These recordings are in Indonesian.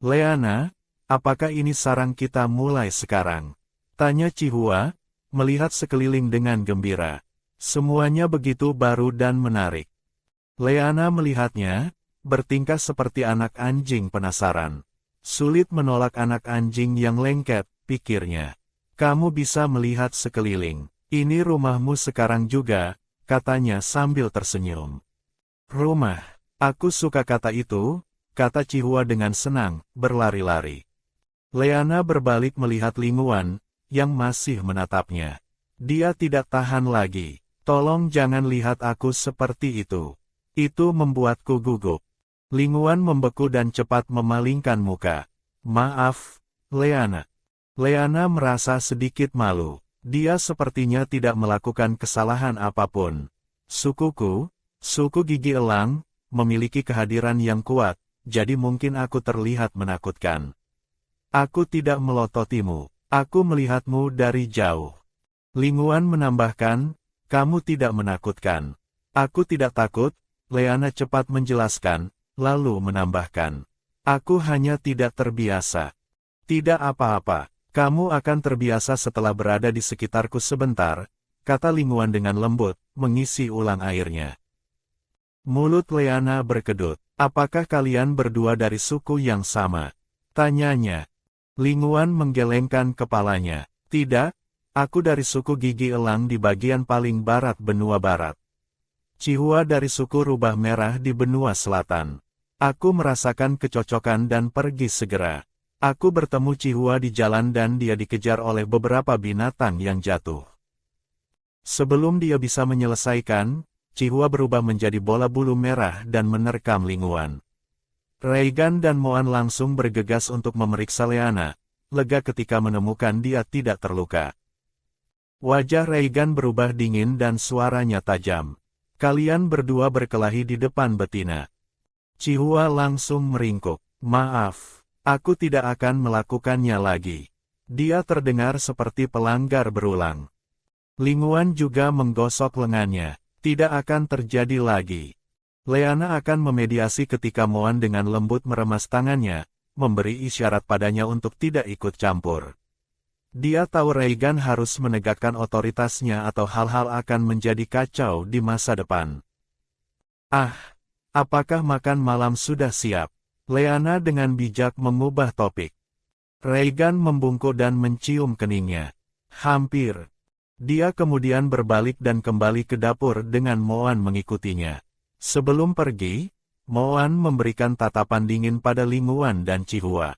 Leana, apakah ini sarang kita mulai sekarang? Tanya Chihua, melihat sekeliling dengan gembira. Semuanya begitu baru dan menarik. Leana melihatnya, bertingkah seperti anak anjing penasaran. Sulit menolak anak anjing yang lengket, pikirnya. Kamu bisa melihat sekeliling. Ini rumahmu sekarang juga, katanya sambil tersenyum. Rumah. Aku suka kata itu, kata Chihua dengan senang, berlari-lari. Leana berbalik melihat Ling Wuan, yang masih menatapnya. Dia tidak tahan lagi. Tolong jangan lihat aku seperti itu. Itu membuatku gugup. Ling Wuan membeku dan cepat memalingkan muka. Maaf, Leana. Leana merasa sedikit malu. Dia sepertinya tidak melakukan kesalahan apapun. Sukuku, suku gigi elang, memiliki kehadiran yang kuat, jadi mungkin aku terlihat menakutkan. Aku tidak melototimu. Aku melihatmu dari jauh. Ling Wuan menambahkan, kamu tidak menakutkan. Aku tidak takut, Leana cepat menjelaskan, lalu menambahkan. Aku hanya tidak terbiasa. Tidak apa-apa, kamu akan terbiasa setelah berada di sekitarku sebentar, kata Ling Wuan dengan lembut, mengisi ulang airnya. Mulut Leana berkedut. Apakah kalian berdua dari suku yang sama? Tanyanya. Ling Wuan menggelengkan kepalanya. Tidak, aku dari suku gigi elang di bagian paling barat benua barat. Chihua dari suku rubah merah di benua selatan. Aku merasakan kecocokan dan pergi segera. Aku bertemu Chihua di jalan dan dia dikejar oleh beberapa binatang yang jatuh. Sebelum dia bisa menyelesaikan, Chihua berubah menjadi bola bulu merah dan menerkam Ling Wuan. Reigan dan Moan langsung bergegas untuk memeriksa Leana, lega ketika menemukan dia tidak terluka. Wajah Reigan berubah dingin dan suaranya tajam. Kalian berdua berkelahi di depan betina. Chihua langsung meringkuk. Maaf, aku tidak akan melakukannya lagi. Dia terdengar seperti pelanggar berulang. Ling Wuan juga menggosok lengannya. Tidak akan terjadi lagi. Leana akan memediasi ketika Moan dengan lembut meremas tangannya, memberi isyarat padanya untuk tidak ikut campur. Dia tahu Reigan harus menegakkan otoritasnya atau hal-hal akan menjadi kacau di masa depan. Ah, apakah makan malam sudah siap? Leana dengan bijak mengubah topik. Reigan membungkuk dan mencium keningnya. Hampir. Dia kemudian berbalik dan kembali ke dapur dengan Moan mengikutinya. Sebelum pergi, Moan memberikan tatapan dingin pada Ling Wuan dan Chihua.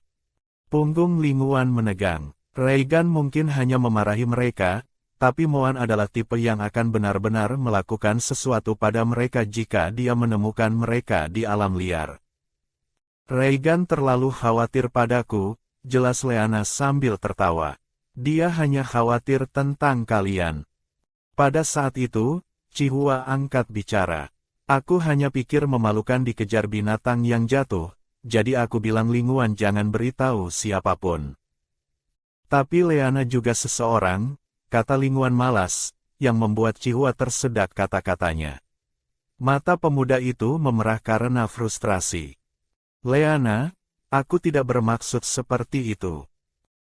Punggung Ling Wuan menegang. Reigan mungkin hanya memarahi mereka, tapi Moan adalah tipe yang akan benar-benar melakukan sesuatu pada mereka jika dia menemukan mereka di alam liar. Reigan terlalu khawatir padaku, jelas Leana sambil tertawa. Dia hanya khawatir tentang kalian. Pada saat itu, Chihua angkat bicara. Aku hanya pikir memalukan dikejar binatang yang jatuh, jadi aku bilang Ling Wuan jangan beritahu siapapun. Tapi Leana juga seseorang, kata Ling Wuan malas, yang membuat Chihua tersedak kata-katanya. Mata pemuda itu memerah karena frustrasi. Leana, aku tidak bermaksud seperti itu.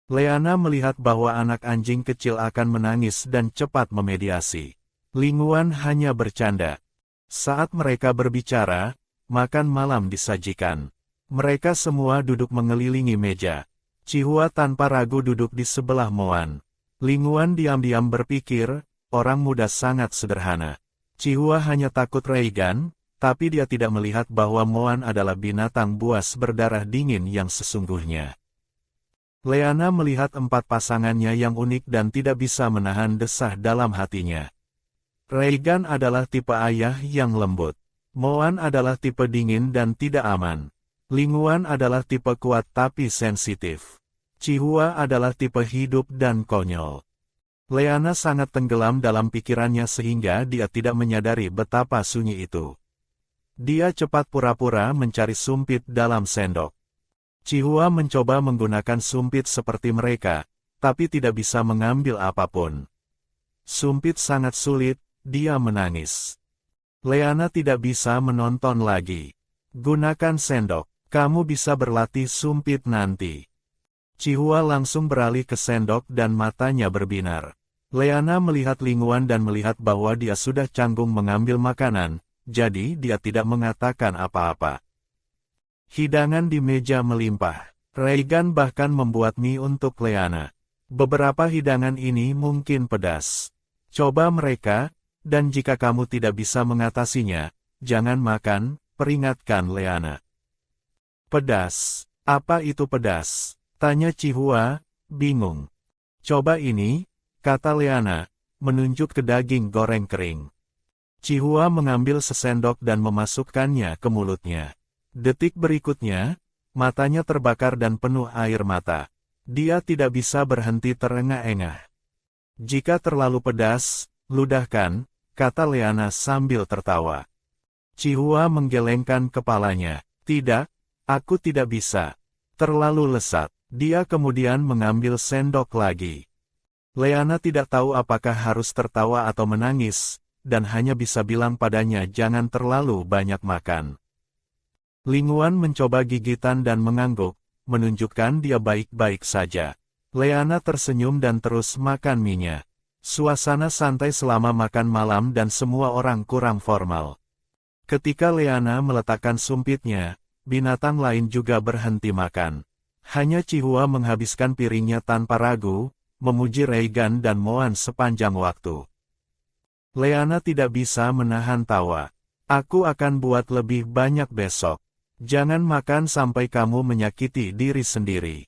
Leana melihat bahwa anak anjing kecil akan menangis dan cepat memediasi. Ling Wuan hanya bercanda. Saat mereka berbicara, makan malam disajikan. Mereka semua duduk mengelilingi meja. Chihua tanpa ragu duduk di sebelah Moan. Ling Wuan diam-diam berpikir, orang muda sangat sederhana. Chihua hanya takut Reigan, tapi dia tidak melihat bahwa Moan adalah binatang buas berdarah dingin yang sesungguhnya. Leana melihat empat pasangannya yang unik dan tidak bisa menahan desah dalam hatinya. Reigan adalah tipe ayah yang lembut. Moan adalah tipe dingin dan tidak aman. Ling Wuan adalah tipe kuat tapi sensitif. Chihua adalah tipe hidup dan konyol. Leana sangat tenggelam dalam pikirannya sehingga dia tidak menyadari betapa sunyi itu. Dia cepat pura-pura mencari sumpit dalam sendok. Chihua mencoba menggunakan sumpit seperti mereka, tapi tidak bisa mengambil apapun. Sumpit sangat sulit, dia menangis. Leana tidak bisa menonton lagi. Gunakan sendok. Kamu bisa berlatih sumpit nanti. Chihua langsung beralih ke sendok dan matanya berbinar. Leana melihat Lingguan dan melihat bahwa dia sudah canggung mengambil makanan, jadi dia tidak mengatakan apa-apa. Hidangan di meja melimpah. Reigan bahkan membuat mie untuk Leana. Beberapa hidangan ini mungkin pedas. Coba mereka, dan jika kamu tidak bisa mengatasinya, jangan makan, peringatkan Leana. Pedas. Apa itu pedas? Tanya Chihua, bingung. Coba ini, kata Leana, menunjuk ke daging goreng kering. Chihua mengambil sesendok dan memasukkannya ke mulutnya. Detik berikutnya, matanya terbakar dan penuh air mata. Dia tidak bisa berhenti terengah-engah. Jika terlalu pedas, ludahkan, kata Leana sambil tertawa. Chihua menggelengkan kepalanya. Tidak, aku tidak bisa. Terlalu lesat. Dia kemudian mengambil sendok lagi. Leana tidak tahu apakah harus tertawa atau menangis, dan hanya bisa bilang padanya jangan terlalu banyak makan. Lingguan mencoba gigitan dan mengangguk, menunjukkan dia baik-baik saja. Leana tersenyum dan terus makan mie-nya. Suasana santai selama makan malam dan semua orang kurang formal. Ketika Leana meletakkan sumpitnya, binatang lain juga berhenti makan. Hanya Chihua menghabiskan piringnya tanpa ragu, memuji Reigan dan Moan sepanjang waktu. Leana tidak bisa menahan tawa. Aku akan buat lebih banyak besok. Jangan makan sampai kamu menyakiti diri sendiri.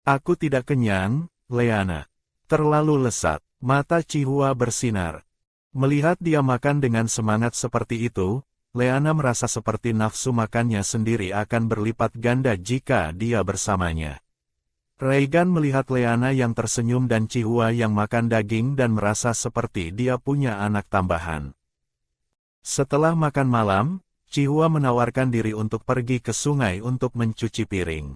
Aku tidak kenyang, Leana. Terlalu lesat. Mata Chihua bersinar. Melihat dia makan dengan semangat seperti itu, Leana merasa seperti nafsu makannya sendiri akan berlipat ganda jika dia bersamanya. Reigan melihat Leana yang tersenyum dan Chihua yang makan daging dan merasa seperti dia punya anak tambahan. Setelah makan malam, Chihua menawarkan diri untuk pergi ke sungai untuk mencuci piring.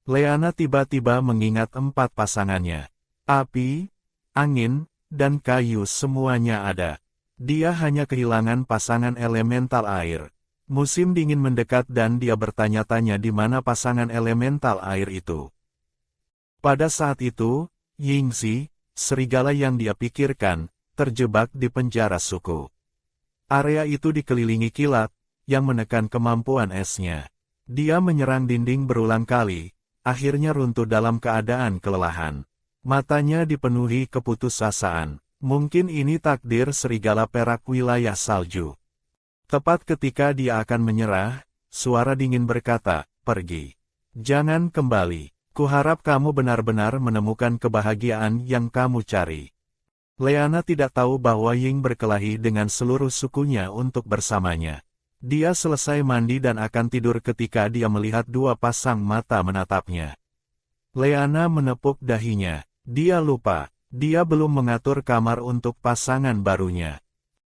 Leana tiba-tiba mengingat 4 pasangannya. Api, angin, dan kayu semuanya ada. Dia hanya kehilangan pasangan elemental air. Musim dingin mendekat dan dia bertanya-tanya di mana pasangan elemental air itu. Pada saat itu, Yingxi, serigala yang dia pikirkan, terjebak di penjara suku. Area itu dikelilingi kilat, yang menekan kemampuan esnya. Dia menyerang dinding berulang kali, akhirnya runtuh dalam keadaan kelelahan. Matanya dipenuhi keputusasaan. Mungkin ini takdir serigala perak wilayah salju. Tepat ketika dia akan menyerah, suara dingin berkata, "Pergi. Jangan kembali. Kuharap kamu benar-benar menemukan kebahagiaan yang kamu cari." Leana tidak tahu bahwa Ying berkelahi dengan seluruh sukunya untuk bersamanya. Dia selesai mandi dan akan tidur ketika dia melihat 2 pasang mata menatapnya. Leana menepuk dahinya. Dia lupa, dia belum mengatur kamar untuk pasangan barunya.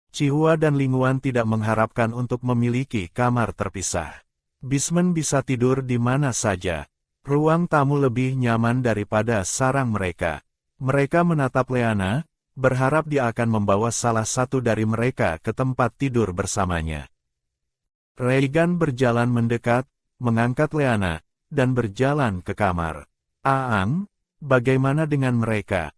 Chihua dan Lingguan tidak mengharapkan untuk memiliki kamar terpisah. Bisman bisa tidur di mana saja. Ruang tamu lebih nyaman daripada sarang mereka. Mereka menatap Leana, berharap dia akan membawa salah satu dari mereka ke tempat tidur bersamanya. Reigan berjalan mendekat, mengangkat Leana, dan berjalan ke kamar. "Aang, bagaimana dengan mereka?"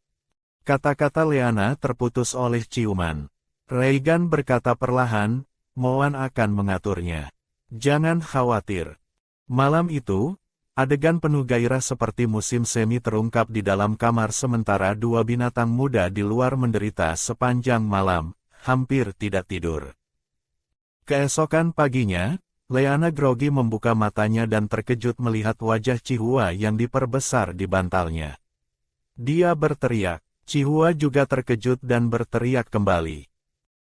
Kata-kata Leana terputus oleh ciuman. Reigan berkata perlahan, "Moan akan mengaturnya. Jangan khawatir." Malam itu, adegan penuh gairah seperti musim semi terungkap di dalam kamar sementara 2 binatang muda di luar menderita sepanjang malam, hampir tidak tidur. Keesokan paginya, Leana grogi membuka matanya dan terkejut melihat wajah Chihua yang diperbesar di bantalnya. Dia berteriak. Chihua juga terkejut dan berteriak kembali.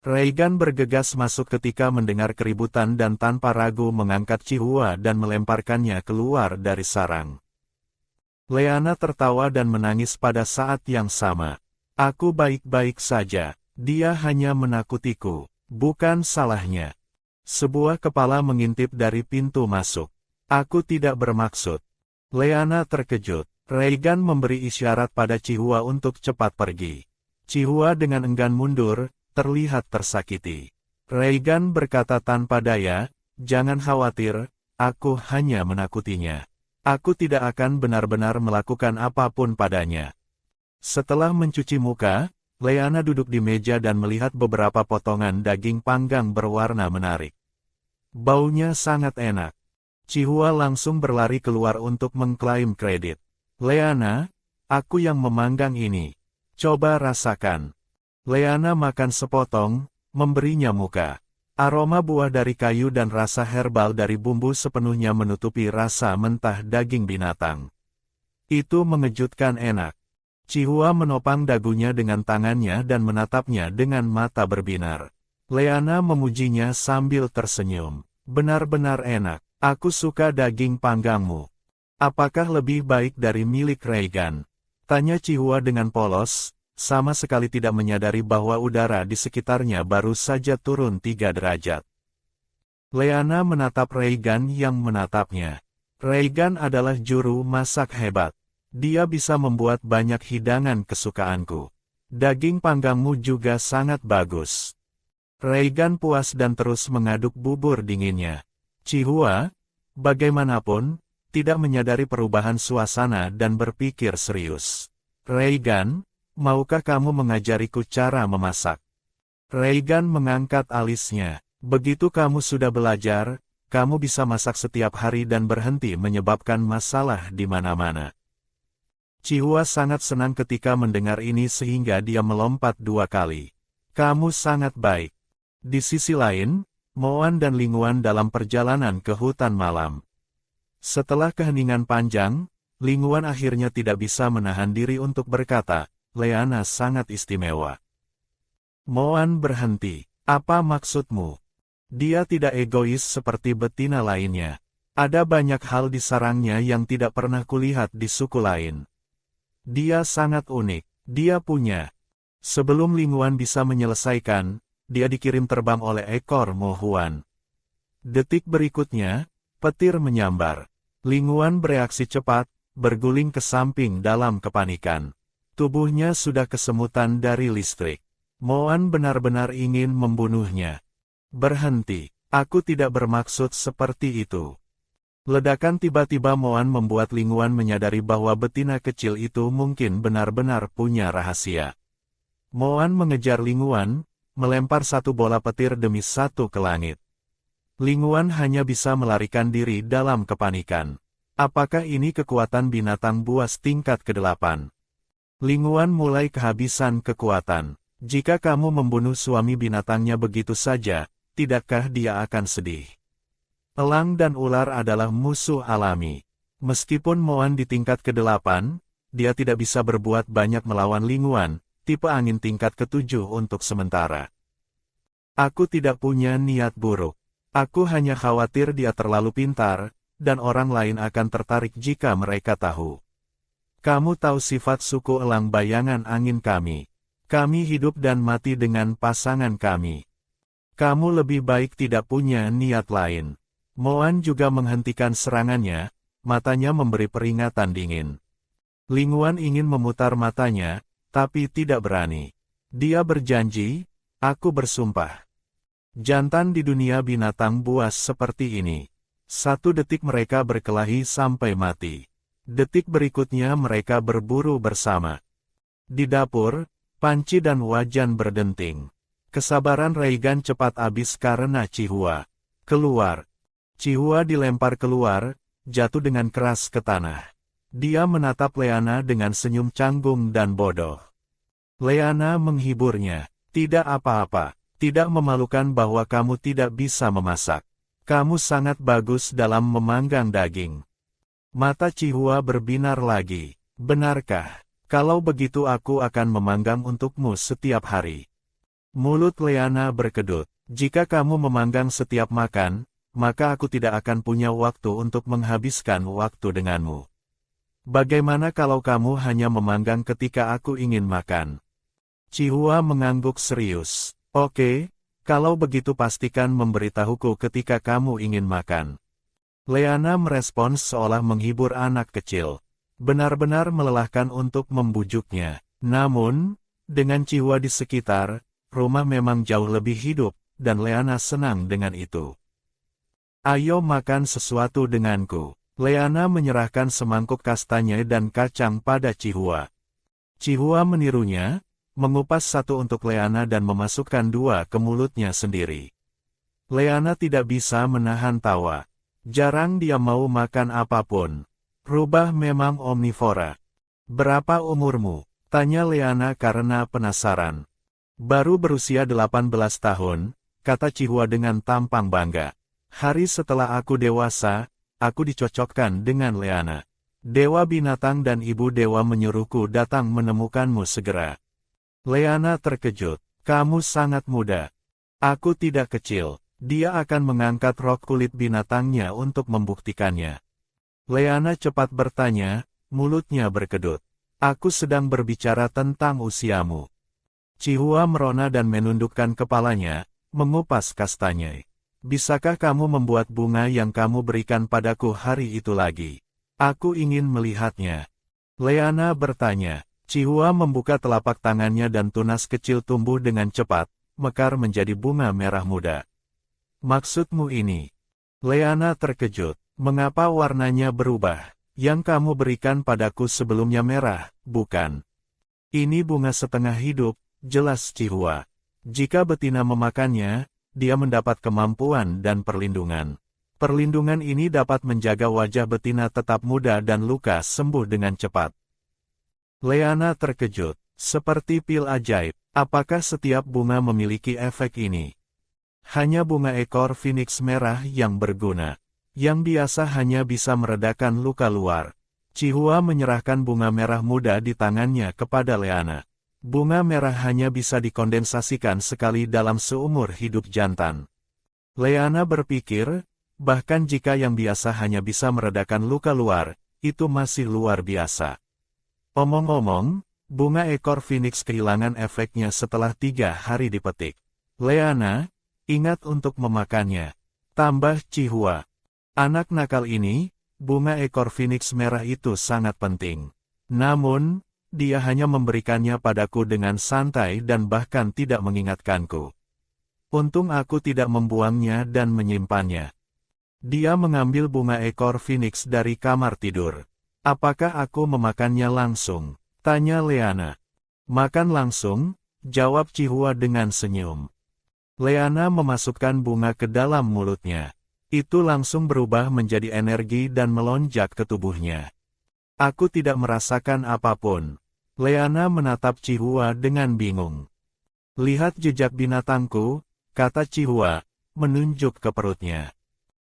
Reigan bergegas masuk ketika mendengar keributan dan tanpa ragu mengangkat Chihua dan melemparkannya keluar dari sarang. Leana tertawa dan menangis pada saat yang sama. "Aku baik-baik saja, dia hanya menakutiku, bukan salahnya." Sebuah kepala mengintip dari pintu masuk. "Aku tidak bermaksud." Leana terkejut. Reigan memberi isyarat pada Chihua untuk cepat pergi. Chihua dengan enggan mundur, terlihat tersakiti. Reigan berkata tanpa daya, "Jangan khawatir, aku hanya menakutinya. Aku tidak akan benar-benar melakukan apapun padanya. Setelah mencuci muka, Leana duduk di meja dan melihat beberapa potongan daging panggang berwarna menarik. Baunya sangat enak. Chihua langsung berlari keluar untuk mengklaim kredit. Leana, aku yang memanggang ini. Coba rasakan. Leana makan sepotong, memberinya muka. Aroma buah dari kayu dan rasa herbal dari bumbu sepenuhnya menutupi rasa mentah daging binatang. Itu mengejutkan enak. Chihua menopang dagunya dengan tangannya dan menatapnya dengan mata berbinar. Leana memujinya sambil tersenyum. Benar-benar enak. Aku suka daging panggangmu. Apakah lebih baik dari milik Reigan? Tanya Chihua dengan polos, sama sekali tidak menyadari bahwa udara di sekitarnya baru saja turun 3 derajat. Leana menatap Reigan yang menatapnya. Reigan adalah juru masak hebat. Dia bisa membuat banyak hidangan kesukaanku. Daging panggangmu juga sangat bagus. Reigan puas dan terus mengaduk bubur dinginnya. Chihua, bagaimanapun, tidak menyadari perubahan suasana dan berpikir serius. Reigan, maukah kamu mengajariku cara memasak? Reigan mengangkat alisnya. Begitu kamu sudah belajar, kamu bisa masak setiap hari dan berhenti menyebabkan masalah di mana-mana. Chihua sangat senang ketika mendengar ini sehingga dia melompat 2 kali. Kamu sangat baik. Di sisi lain, Moan dan Linguan dalam perjalanan ke hutan malam. Setelah keheningan panjang, Linguan akhirnya tidak bisa menahan diri untuk berkata, Leana sangat istimewa. Moan berhenti. Apa maksudmu? Dia tidak egois seperti betina lainnya. Ada banyak hal di sarangnya yang tidak pernah kulihat di suku lain. Dia sangat unik. Dia punya. Sebelum Linguan bisa menyelesaikan, dia dikirim terbang oleh ekor Mo Huan. Detik berikutnya, petir menyambar. Linguan bereaksi cepat, berguling ke samping dalam kepanikan. Tubuhnya sudah kesemutan dari listrik. Moan benar-benar ingin membunuhnya. Berhenti, aku tidak bermaksud seperti itu. Ledakan tiba-tiba Moan membuat Linguan menyadari bahwa betina kecil itu mungkin benar-benar punya rahasia. Moan mengejar Linguan, melempar 1 bola petir demi 1 ke langit. Linguan hanya bisa melarikan diri dalam kepanikan. Apakah ini kekuatan binatang buas tingkat ke-8? Linguan mulai kehabisan kekuatan. Jika kamu membunuh suami binatangnya begitu saja, tidakkah dia akan sedih? Elang dan ular adalah musuh alami. Meskipun Moan di tingkat ke-8, dia tidak bisa berbuat banyak melawan Linguan, tipe angin tingkat ke-7 untuk sementara. Aku tidak punya niat buruk. Aku hanya khawatir dia terlalu pintar, dan orang lain akan tertarik jika mereka tahu. Kamu tahu sifat suku elang bayangan angin kami. Kami hidup dan mati dengan pasangan kami. Kamu lebih baik tidak punya niat lain. Moan juga menghentikan serangannya, matanya memberi peringatan dingin. Linguan ingin memutar matanya, tapi tidak berani. Dia berjanji, aku bersumpah. Jantan di dunia binatang buas seperti ini. 1 detik mereka berkelahi sampai mati. Detik berikutnya mereka berburu bersama. Di dapur, panci dan wajan berdenting. Kesabaran Reigan cepat habis karena Chihua. Keluar. Chihua dilempar keluar, jatuh dengan keras ke tanah. Dia menatap Leana dengan senyum canggung dan bodoh. Leana menghiburnya. Tidak apa-apa. Tidak memalukan bahwa kamu tidak bisa memasak. Kamu sangat bagus dalam memanggang daging. Mata Chihua berbinar lagi. Benarkah? Kalau begitu aku akan memanggang untukmu setiap hari. Mulut Leana berkedut. Jika kamu memanggang setiap makan, maka aku tidak akan punya waktu untuk menghabiskan waktu denganmu. Bagaimana kalau kamu hanya memanggang ketika aku ingin makan? Chihua mengangguk serius. Oke, kalau begitu pastikan memberitahuku ketika kamu ingin makan. Leana merespons seolah menghibur anak kecil. Benar-benar melelahkan untuk membujuknya. Namun, dengan Chihua di sekitar, rumah memang jauh lebih hidup, dan Leana senang dengan itu. Ayo makan sesuatu denganku. Leana menyerahkan semangkuk kastanye dan kacang pada Chihua. Chihua menirunya, mengupas satu untuk Leana dan memasukkan dua ke mulutnya sendiri. Leana tidak bisa menahan tawa. Jarang dia mau makan apapun. Rubah memang omnivora. Berapa umurmu? Tanya Leana karena penasaran. Baru berusia 18 tahun, kata Chihua dengan tampang bangga. Hari setelah aku dewasa, aku dicocokkan dengan Leana. Dewa binatang dan ibu dewa menyuruhku datang menemukanmu segera. Leana terkejut. Kamu sangat muda. Aku tidak kecil. Dia akan mengangkat rok kulit binatangnya untuk membuktikannya. Leana cepat bertanya, mulutnya berkedut. Aku sedang berbicara tentang usiamu. Chihua merona dan menundukkan kepalanya, mengupas kastanye. Bisakah kamu membuat bunga yang kamu berikan padaku hari itu lagi? Aku ingin melihatnya. Leana bertanya. Chihua membuka telapak tangannya dan tunas kecil tumbuh dengan cepat, mekar menjadi bunga merah muda. Maksudmu ini? Leana terkejut. Mengapa warnanya berubah? Yang kamu berikan padaku sebelumnya merah, bukan? Ini bunga setengah hidup, jelas Chihua. Jika betina memakannya, dia mendapat kemampuan dan perlindungan. Perlindungan ini dapat menjaga wajah betina tetap muda dan luka sembuh dengan cepat. Leana terkejut. Seperti pil ajaib, apakah setiap bunga memiliki efek ini? Hanya bunga ekor phoenix merah yang berguna. Yang biasa hanya bisa meredakan luka luar. Chihua menyerahkan bunga merah muda di tangannya kepada Leana. Bunga merah hanya bisa dikondensasikan sekali dalam seumur hidup jantan. Leana berpikir, bahkan jika yang biasa hanya bisa meredakan luka luar, itu masih luar biasa. Omong-omong, bunga ekor phoenix kehilangan efeknya setelah 3 hari dipetik. Leana, ingat untuk memakannya. Tambah Chihua. Anak nakal ini, bunga ekor phoenix merah itu sangat penting. Namun, dia hanya memberikannya padaku dengan santai dan bahkan tidak mengingatkanku. Untung aku tidak membuangnya dan menyimpannya. Dia mengambil bunga ekor phoenix dari kamar tidur. Apakah aku memakannya langsung? Tanya Leana. Makan langsung, jawab Chihua dengan senyum. Leana memasukkan bunga ke dalam mulutnya. Itu langsung berubah menjadi energi dan melonjak ke tubuhnya. Aku tidak merasakan apapun. Leana menatap Chihua dengan bingung. Lihat jejak binatangku, kata Chihua, menunjuk ke perutnya.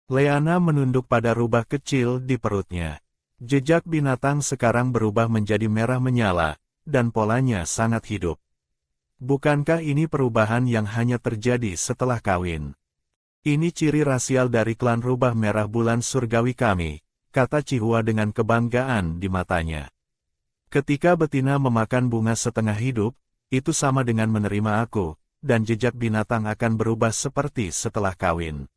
Leana menunduk pada rubah kecil di perutnya. Jejak binatang sekarang berubah menjadi merah menyala, dan polanya sangat hidup. Bukankah ini perubahan yang hanya terjadi setelah kawin? Ini ciri rasial dari klan rubah merah bulan surgawi kami, kata Chihua dengan kebanggaan di matanya. Ketika betina memakan bunga setengah hidup, itu sama dengan menerima aku, dan jejak binatang akan berubah seperti setelah kawin.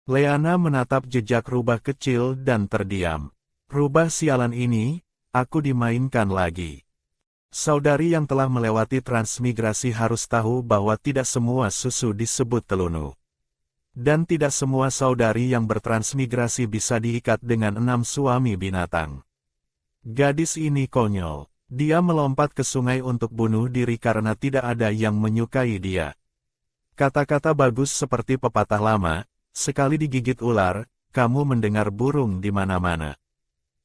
Leana menatap jejak rubah kecil dan terdiam. Rubah sialan ini, aku dimainkan lagi. Saudari yang telah melewati transmigrasi harus tahu bahwa tidak semua susu disebut telunu. Dan tidak semua saudari yang bertransmigrasi bisa diikat dengan 6 suami binatang. Gadis ini konyol. Dia melompat ke sungai untuk bunuh diri karena tidak ada yang menyukai dia. Kata-kata bagus seperti pepatah lama, sekali digigit ular, kamu mendengar burung di mana-mana.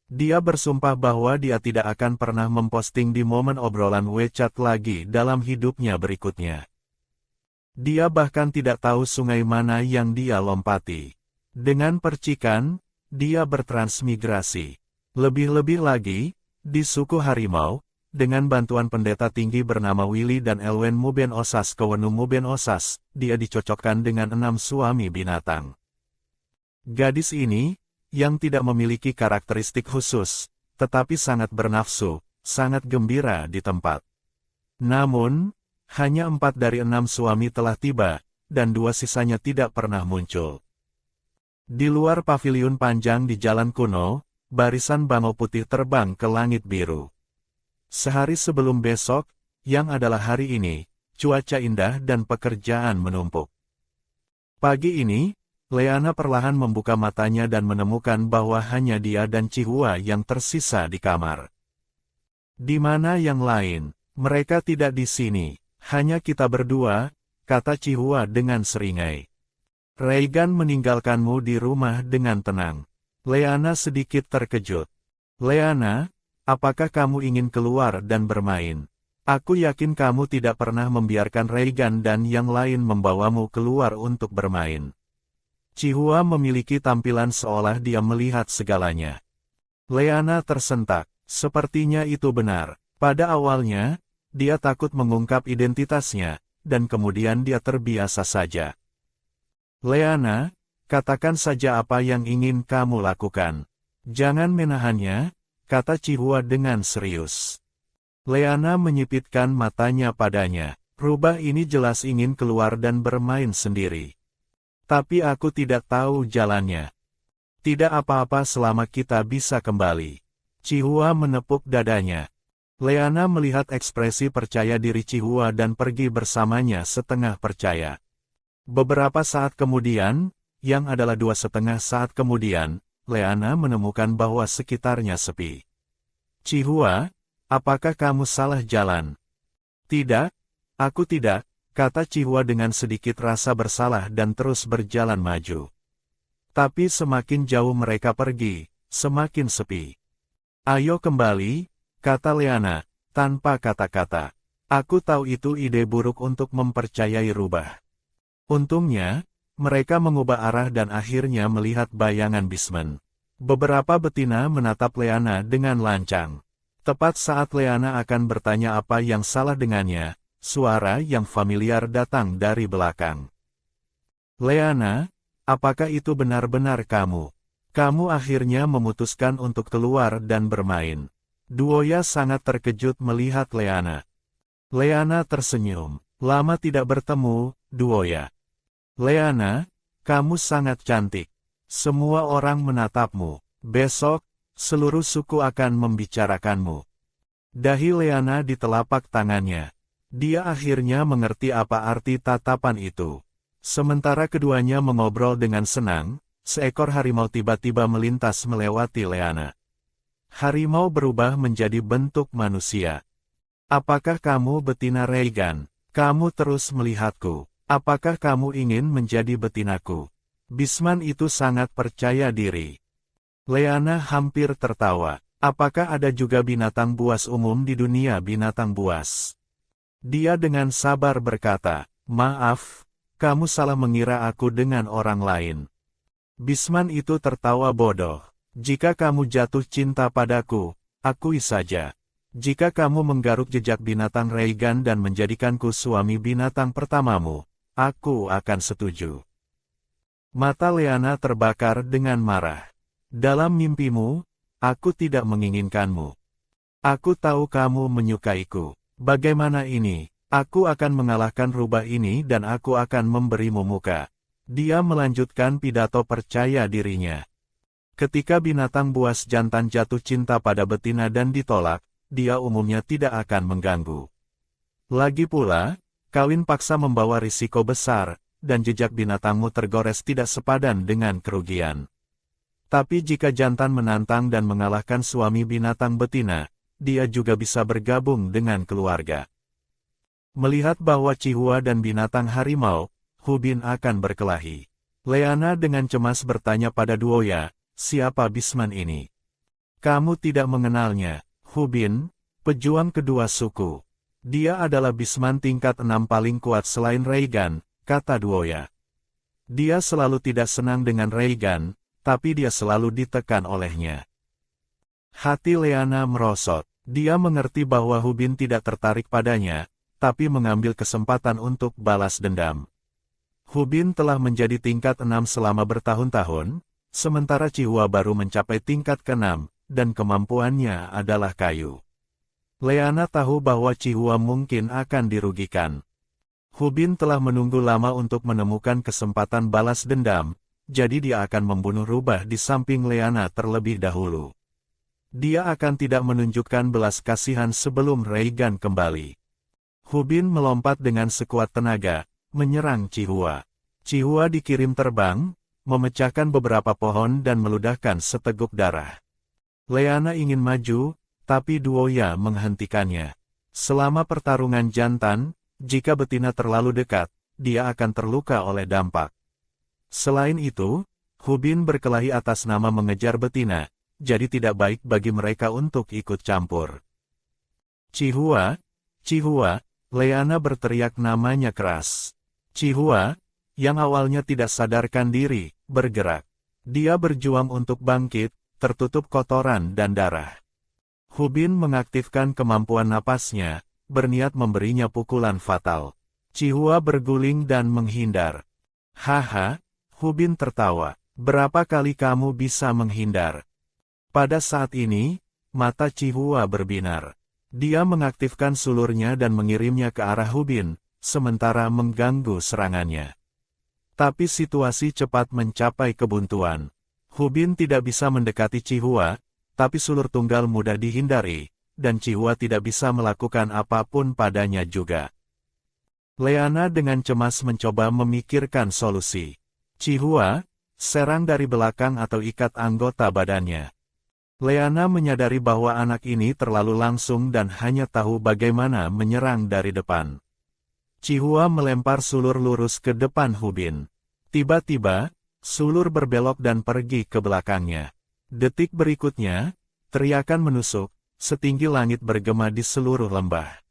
Dia bersumpah bahwa dia tidak akan pernah memposting di momen obrolan WeChat lagi dalam hidupnya berikutnya. Dia bahkan tidak tahu sungai mana yang dia lompati. Dengan percikan, dia bertransmigrasi. Lebih-lebih lagi, di suku harimau, dengan bantuan pendeta tinggi bernama Willy dan Elwen Muben Osas Kewenu Muben Osas, dia dicocokkan dengan 6 suami binatang. Gadis ini, yang tidak memiliki karakteristik khusus, tetapi sangat bernafsu, sangat gembira di tempat. Namun, hanya 4 dari 6 suami telah tiba, dan 2 sisanya tidak pernah muncul. Di luar paviliun panjang di jalan kuno, barisan bangau putih terbang ke langit biru. Sehari sebelum besok, yang adalah hari ini, cuaca indah dan pekerjaan menumpuk. Pagi ini, Leana perlahan membuka matanya dan menemukan bahwa hanya dia dan Chihua yang tersisa di kamar. Di mana yang lain? Mereka tidak di sini. Hanya kita berdua, kata Chihua dengan seringai. Reigan meninggalkanmu di rumah dengan tenang. Leana sedikit terkejut. Leana, apakah kamu ingin keluar dan bermain? Aku yakin kamu tidak pernah membiarkan Reigan dan yang lain membawamu keluar untuk bermain. Chihua memiliki tampilan seolah dia melihat segalanya. Leana tersentak. Sepertinya itu benar. Pada awalnya, dia takut mengungkap identitasnya, dan kemudian dia terbiasa saja. Leana, katakan saja apa yang ingin kamu lakukan. Jangan menahannya, kata Chihua dengan serius. Leana menyipitkan matanya padanya. Rubah ini jelas ingin keluar dan bermain sendiri. Tapi aku tidak tahu jalannya. Tidak apa-apa selama kita bisa kembali. Chihua menepuk dadanya. Leana melihat ekspresi percaya diri Chihua dan pergi bersamanya setengah percaya. Beberapa saat kemudian, yang adalah 2,5 saat kemudian, Leana menemukan bahwa sekitarnya sepi. Chihua, apakah kamu salah jalan? Tidak, aku tidak, kata Chihua dengan sedikit rasa bersalah dan terus berjalan maju. Tapi semakin jauh mereka pergi, semakin sepi. Ayo kembali, kata Leana, tanpa kata-kata. Aku tahu itu ide buruk untuk mempercayai Rubah. Untungnya, mereka mengubah arah dan akhirnya melihat bayangan Bisman. Beberapa betina menatap Leana dengan lancang. Tepat saat Leana akan bertanya apa yang salah dengannya, suara yang familiar datang dari belakang. Leana, apakah itu benar-benar kamu? Kamu akhirnya memutuskan untuk keluar dan bermain. Duoya sangat terkejut melihat Leana. Leana tersenyum. Lama tidak bertemu, Duoya. Leana, kamu sangat cantik. Semua orang menatapmu. Besok, seluruh suku akan membicarakanmu. Dahi Leana di telapak tangannya. Dia akhirnya mengerti apa arti tatapan itu. Sementara keduanya mengobrol dengan senang, seekor harimau tiba-tiba melintas melewati Leana. Harimau berubah menjadi bentuk manusia. Apakah kamu betina Reigan? Kamu terus melihatku. Apakah kamu ingin menjadi betinaku? Bisman itu sangat percaya diri. Leana hampir tertawa. Apakah ada juga binatang buas umum di dunia binatang buas? Dia dengan sabar berkata, maaf, kamu salah mengira aku dengan orang lain. Bisman itu tertawa bodoh. Jika kamu jatuh cinta padaku, akui saja. Jika kamu menggaruk jejak binatang Reigan dan menjadikanku suami binatang pertamamu, aku akan setuju. Mata Leana terbakar dengan marah. Dalam mimpimu, aku tidak menginginkanmu. Aku tahu kamu menyukaiku. Bagaimana ini? Aku akan mengalahkan rubah ini dan aku akan memberimu muka. Dia melanjutkan pidato percaya dirinya. Ketika binatang buas jantan jatuh cinta pada betina dan ditolak, dia umumnya tidak akan mengganggu. Lagi pula, kawin paksa membawa risiko besar, dan jejak binatangmu tergores tidak sepadan dengan kerugian. Tapi jika jantan menantang dan mengalahkan suami binatang betina, dia juga bisa bergabung dengan keluarga. Melihat bahwa Chihua dan binatang harimau, Hubin akan berkelahi. Leana dengan cemas bertanya pada Duoya, siapa Bisman ini? Kamu tidak mengenalnya, Hubin, pejuang kedua suku. Dia adalah Bisman tingkat 6 paling kuat selain Reigan, kata Duoya. Dia selalu tidak senang dengan Reigan, tapi dia selalu ditekan olehnya. Hati Leana merosot. Dia mengerti bahwa Hubin tidak tertarik padanya, tapi mengambil kesempatan untuk balas dendam. Hubin telah menjadi tingkat 6 selama bertahun-tahun, sementara Chihua baru mencapai tingkat ke-6, dan kemampuannya adalah kayu. Leana tahu bahwa Chihua mungkin akan dirugikan. Hubin telah menunggu lama untuk menemukan kesempatan balas dendam, jadi dia akan membunuh rubah di samping Leana terlebih dahulu. Dia akan tidak menunjukkan belas kasihan sebelum Reigan kembali. Hubin melompat dengan sekuat tenaga, menyerang Chihua. Chihua dikirim terbang, memecahkan beberapa pohon dan meludahkan seteguk darah. Leana ingin maju, tapi Duoya menghentikannya. Selama pertarungan jantan, jika betina terlalu dekat, dia akan terluka oleh dampak. Selain itu, Hubin berkelahi atas nama mengejar betina, jadi tidak baik bagi mereka untuk ikut campur. Cihua, Cihua, Leana berteriak namanya keras. Cihua, yang awalnya tidak sadarkan diri, bergerak. Dia berjuang untuk bangkit, tertutup kotoran dan darah. Hubin mengaktifkan kemampuan napasnya, berniat memberinya pukulan fatal. Cihua berguling dan menghindar. Haha, Hubin tertawa. Berapa kali kamu bisa menghindar? Pada saat ini, mata Cihua berbinar. Dia mengaktifkan sulurnya dan mengirimnya ke arah Hubin, sementara mengganggu serangannya. Tapi situasi cepat mencapai kebuntuan. Hubin tidak bisa mendekati Cihua, tapi sulur tunggal mudah dihindari, dan Cihua tidak bisa melakukan apapun padanya juga. Leana dengan cemas mencoba memikirkan solusi. Cihua, serang dari belakang atau ikat anggota badannya. Leana menyadari bahwa anak ini terlalu langsung dan hanya tahu bagaimana menyerang dari depan. Cihua melempar sulur lurus ke depan Hubin. Tiba-tiba, sulur berbelok dan pergi ke belakangnya. Detik berikutnya, teriakan menusuk, setinggi langit bergema di seluruh lembah.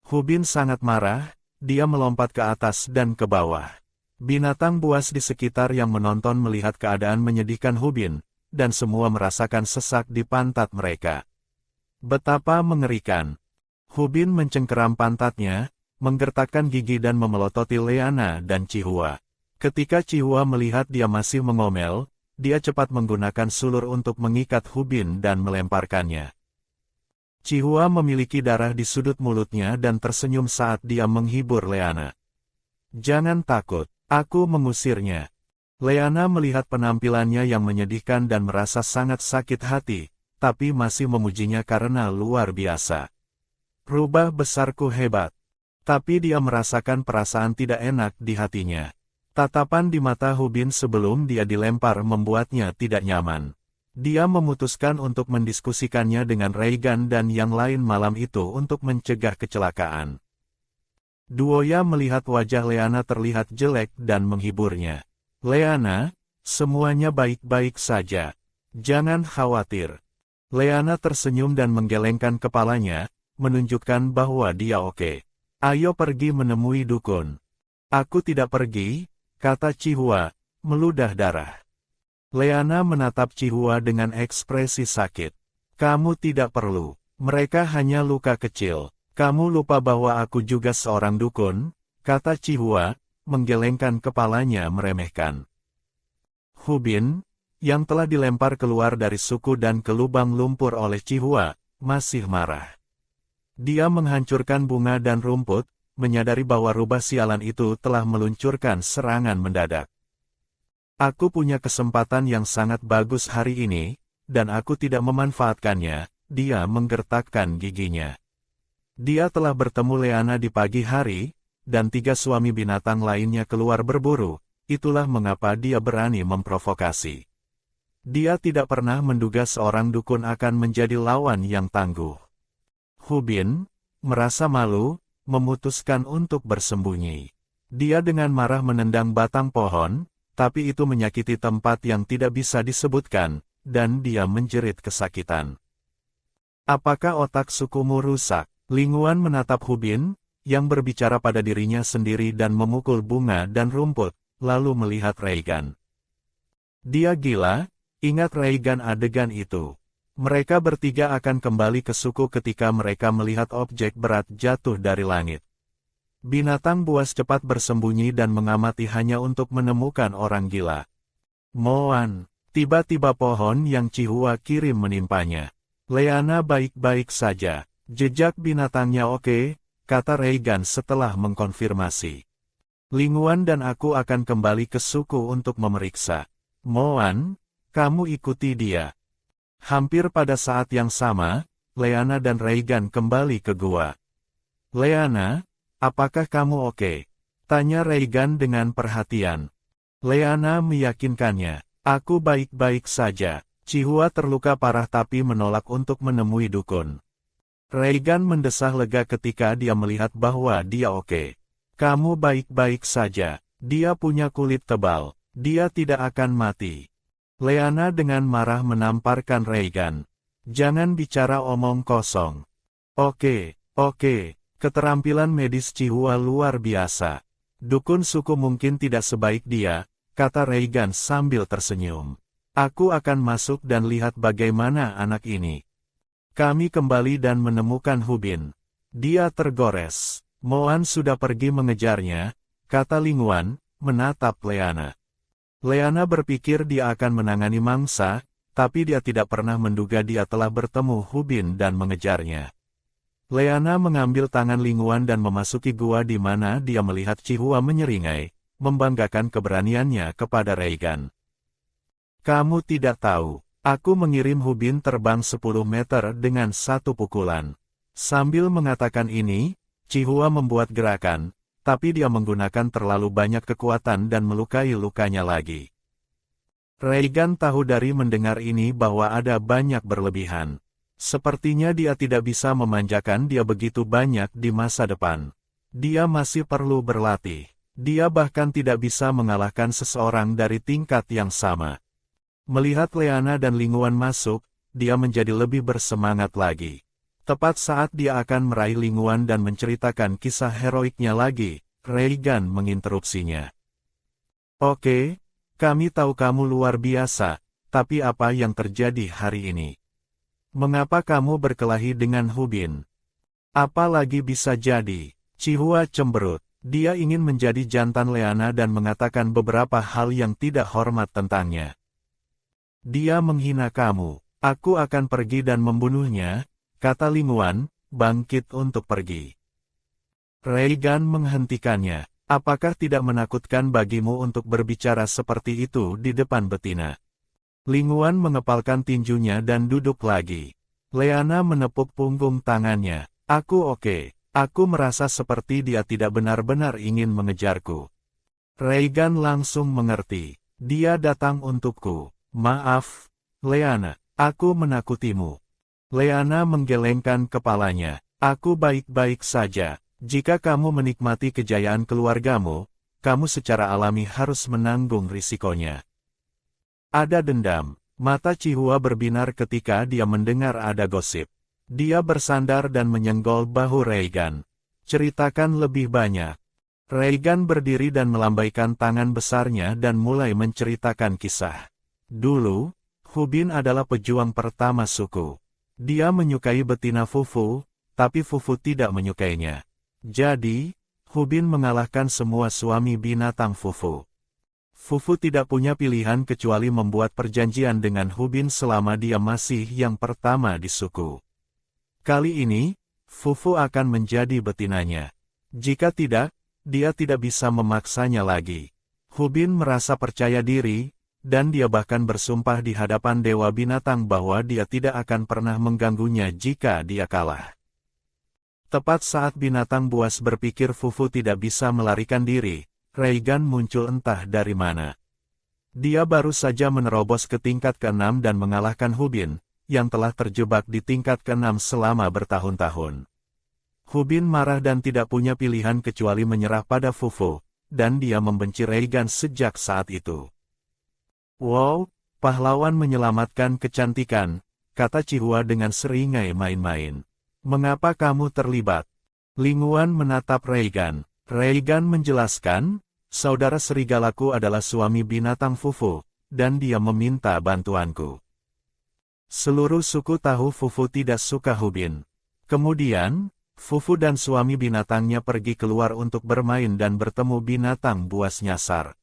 Hubin sangat marah, dia melompat ke atas dan ke bawah. Binatang buas di sekitar yang menonton melihat keadaan menyedihkan Hubin, dan semua merasakan sesak di pantat mereka. Betapa mengerikan. Hubin mencengkeram pantatnya, menggertakkan gigi dan memelototi Leana dan Cihua. Ketika Cihua melihat dia masih mengomel, dia cepat menggunakan sulur untuk mengikat Hubin dan melemparkannya. Cihua memiliki darah di sudut mulutnya dan tersenyum saat dia menghibur Leana. Jangan takut, aku mengusirnya. Leana melihat penampilannya yang menyedihkan dan merasa sangat sakit hati, tapi masih memujinya karena luar biasa. Rubah besarku hebat. Tapi dia merasakan perasaan tidak enak di hatinya. Tatapan di mata Hubin sebelum dia dilempar membuatnya tidak nyaman. Dia memutuskan untuk mendiskusikannya dengan Reigan dan yang lain malam itu untuk mencegah kecelakaan. Duoya melihat wajah Leana terlihat jelek dan menghiburnya. Leana, semuanya baik-baik saja. Jangan khawatir. Leana tersenyum dan menggelengkan kepalanya, menunjukkan bahwa dia oke. Ayo pergi menemui dukun. Aku tidak pergi, kata Cihua, meludah darah. Leana menatap Cihua dengan ekspresi sakit. Kamu tidak perlu. Mereka hanya luka kecil. Kamu lupa bahwa aku juga seorang dukun, kata Cihua, menggelengkan kepalanya meremehkan. Hubin, yang telah dilempar keluar dari suku dan ke lubang lumpur oleh Cihua, masih marah. Dia menghancurkan bunga dan rumput, menyadari bahwa rubah sialan itu telah meluncurkan serangan mendadak. Aku punya kesempatan yang sangat bagus hari ini, dan aku tidak memanfaatkannya, dia menggertakkan giginya. Dia telah bertemu Leana di pagi hari, dan 3 suami binatang lainnya keluar berburu, itulah mengapa dia berani memprovokasi. Dia tidak pernah menduga seorang dukun akan menjadi lawan yang tangguh. Hubin, merasa malu, memutuskan untuk bersembunyi. Dia dengan marah menendang batang pohon, tapi itu menyakiti tempat yang tidak bisa disebutkan, dan dia menjerit kesakitan. Apakah otak sukumu rusak? Linguan menatap Hubin, yang berbicara pada dirinya sendiri dan memukul bunga dan rumput, lalu melihat Reigan. Dia gila, ingat Reigan adegan itu. Mereka bertiga akan kembali ke suku ketika mereka melihat objek berat jatuh dari langit. Binatang buas cepat bersembunyi dan mengamati hanya untuk menemukan orang gila. Moan, tiba-tiba pohon yang Cihua kirim menimpanya. Leana baik-baik saja. Jejak binatangnya oke, kata Reigan setelah mengkonfirmasi. Linguan dan aku akan kembali ke suku untuk memeriksa. Moan, kamu ikuti dia. Hampir pada saat yang sama, Leana dan Reigan kembali ke gua. Leana, apakah kamu oke? Tanya Reigan dengan perhatian. Leana meyakinkannya. Aku baik-baik saja. Chihua terluka parah tapi menolak untuk menemui dukun. Reigan mendesah lega ketika dia melihat bahwa dia oke. Kamu baik-baik saja. Dia punya kulit tebal. Dia tidak akan mati. Leana dengan marah menamparkan Reigan. Jangan bicara omong kosong. Oke. Keterampilan medis Chihua luar biasa. Dukun suku mungkin tidak sebaik dia, kata Reigan sambil tersenyum. Aku akan masuk dan lihat bagaimana anak ini. Kami kembali dan menemukan Hubin. Dia tergores. Moan sudah pergi mengejarnya, kata Lingwan, menatap Leana. Leana berpikir dia akan menangani mangsa, tapi dia tidak pernah menduga dia telah bertemu Hubin dan mengejarnya. Leana mengambil tangan Lingwan dan memasuki gua di mana dia melihat Chihua menyeringai, membanggakan keberaniannya kepada Reigan. Kamu tidak tahu. Aku mengirim Hubin terbang 10 meter dengan satu pukulan. Sambil mengatakan ini, Chihua membuat gerakan, tapi dia menggunakan terlalu banyak kekuatan dan melukai lukanya lagi. Reigan tahu dari mendengar ini bahwa ada banyak berlebihan. Sepertinya dia tidak bisa memanjakan dia begitu banyak di masa depan. Dia masih perlu berlatih. Dia bahkan tidak bisa mengalahkan seseorang dari tingkat yang sama. Melihat Leana dan Lingwan masuk, dia menjadi lebih bersemangat lagi. Tepat saat dia akan meraih Lingwan dan menceritakan kisah heroiknya lagi, Reigan menginterupsinya. Oke, kami tahu kamu luar biasa, tapi apa yang terjadi hari ini? Mengapa kamu berkelahi dengan Hubin? Apa lagi bisa jadi? Chihua cemberut. Dia ingin menjadi jantan Leana dan mengatakan beberapa hal yang tidak hormat tentangnya. Dia menghina kamu. Aku akan pergi dan membunuhnya, kata Lingwan, bangkit untuk pergi. Reigan menghentikannya. Apakah tidak menakutkan bagimu untuk berbicara seperti itu di depan betina? Lingwan mengepalkan tinjunya dan duduk lagi. Leana menepuk punggung tangannya. Aku oke. Aku merasa seperti dia tidak benar-benar ingin mengejarku. Reigan langsung mengerti. Dia datang untukku. Maaf, Leana, aku menakutimu. Leana menggelengkan kepalanya. Aku baik-baik saja. Jika kamu menikmati kejayaan keluargamu, kamu secara alami harus menanggung risikonya. Ada dendam. Mata Chihua berbinar ketika dia mendengar ada gosip. Dia bersandar dan menyenggol bahu Reigan. Ceritakan lebih banyak. Reigan berdiri dan melambaikan tangan besarnya dan mulai menceritakan kisah. Dulu, Hubin adalah pejuang pertama suku. Dia menyukai betina Fufu, tapi Fufu tidak menyukainya. Jadi, Hubin mengalahkan semua suami binatang Fufu. Fufu tidak punya pilihan kecuali membuat perjanjian dengan Hubin selama dia masih yang pertama di suku. Kali ini, Fufu akan menjadi betinanya. Jika tidak, dia tidak bisa memaksanya lagi. Hubin merasa percaya diri, dan dia bahkan bersumpah di hadapan Dewa Binatang bahwa dia tidak akan pernah mengganggunya jika dia kalah. Tepat saat binatang buas berpikir Fufu tidak bisa melarikan diri, Reigan muncul entah dari mana. Dia baru saja menerobos ke tingkat ke-6 dan mengalahkan Hubin, yang telah terjebak di tingkat ke-6 selama bertahun-tahun. Hubin marah dan tidak punya pilihan kecuali menyerah pada Fufu, dan dia membenci Reigan sejak saat itu. Wow, pahlawan menyelamatkan kecantikan, kata Chihua dengan seringai main-main. Mengapa kamu terlibat? Lingwan menatap Reigan. Reigan menjelaskan, saudara serigalaku adalah suami binatang Fufu, dan dia meminta bantuanku. Seluruh suku tahu Fufu tidak suka Hubin. Kemudian, Fufu dan suami binatangnya pergi keluar untuk bermain dan bertemu binatang buas nyasar.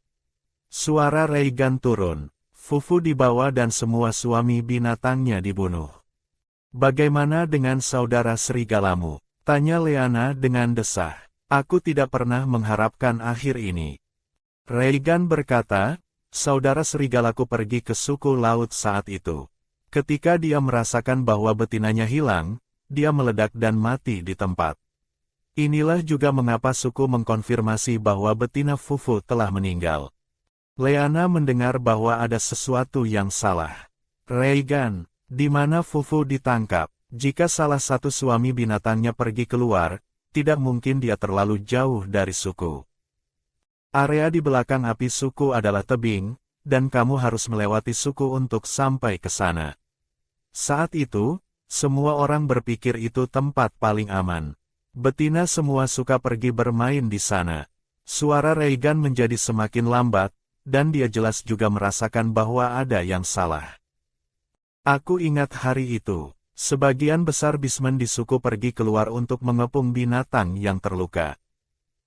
Suara Reigan turun. Fufu dibawa dan semua suami binatangnya dibunuh. Bagaimana dengan saudara serigalamu? Tanya Leana dengan desah. Aku tidak pernah mengharapkan akhir ini. Reigan berkata, saudara serigalaku pergi ke suku laut saat itu. Ketika dia merasakan bahwa betinanya hilang, dia meledak dan mati di tempat. Inilah juga mengapa suku mengkonfirmasi bahwa betina Fufu telah meninggal. Leana mendengar bahwa ada sesuatu yang salah. Reigan, di mana Fufu ditangkap? Jika salah satu suami binatangnya pergi keluar, tidak mungkin dia terlalu jauh dari suku. Area di belakang api suku adalah tebing, dan kamu harus melewati suku untuk sampai ke sana. Saat itu, semua orang berpikir itu tempat paling aman. Betina semua suka pergi bermain di sana. Suara Reigan menjadi semakin lambat, dan dia jelas juga merasakan bahwa ada yang salah. Aku ingat hari itu. Sebagian besar bismen di suku pergi keluar untuk mengepung binatang yang terluka.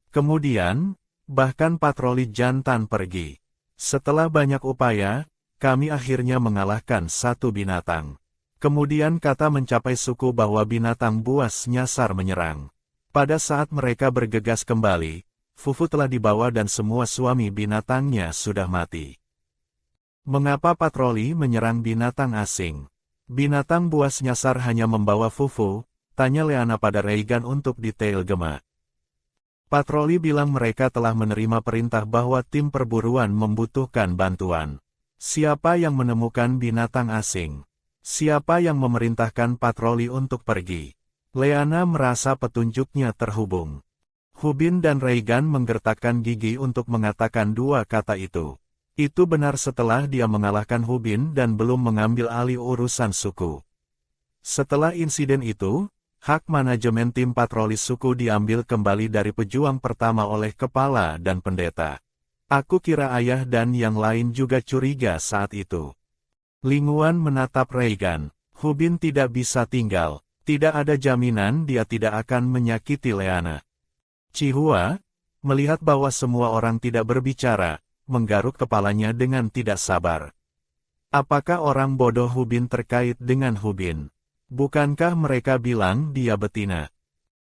Kemudian, bahkan patroli jantan pergi. Setelah banyak upaya, kami akhirnya mengalahkan satu binatang. Kemudian kata mencapai suku bahwa binatang buas nyasar menyerang. Pada saat mereka bergegas kembali, Fufu telah dibawa dan semua suami binatangnya sudah mati. Mengapa patroli menyerang binatang asing? Binatang buas nyasar hanya membawa Fufu, tanya Leana pada Reigan untuk detail gema. Patroli bilang mereka telah menerima perintah bahwa tim perburuan membutuhkan bantuan. Siapa yang menemukan binatang asing? Siapa yang memerintahkan patroli untuk pergi? Leana merasa petunjuknya terhubung. Hubin dan Reigan menggertakkan gigi untuk mengatakan dua kata itu. Itu benar setelah dia mengalahkan Hubin dan belum mengambil alih urusan suku. Setelah insiden itu, hak manajemen tim patroli suku diambil kembali dari pejuang pertama oleh kepala dan pendeta. Aku kira ayah dan yang lain juga curiga saat itu. Linguan menatap Reigan. Hubin tidak bisa tinggal. Tidak ada jaminan dia tidak akan menyakiti Leana. Chihua, melihat bahwa semua orang tidak berbicara, menggaruk kepalanya dengan tidak sabar. Apakah orang bodoh Hubin terkait dengan Hubin? Bukankah mereka bilang dia betina?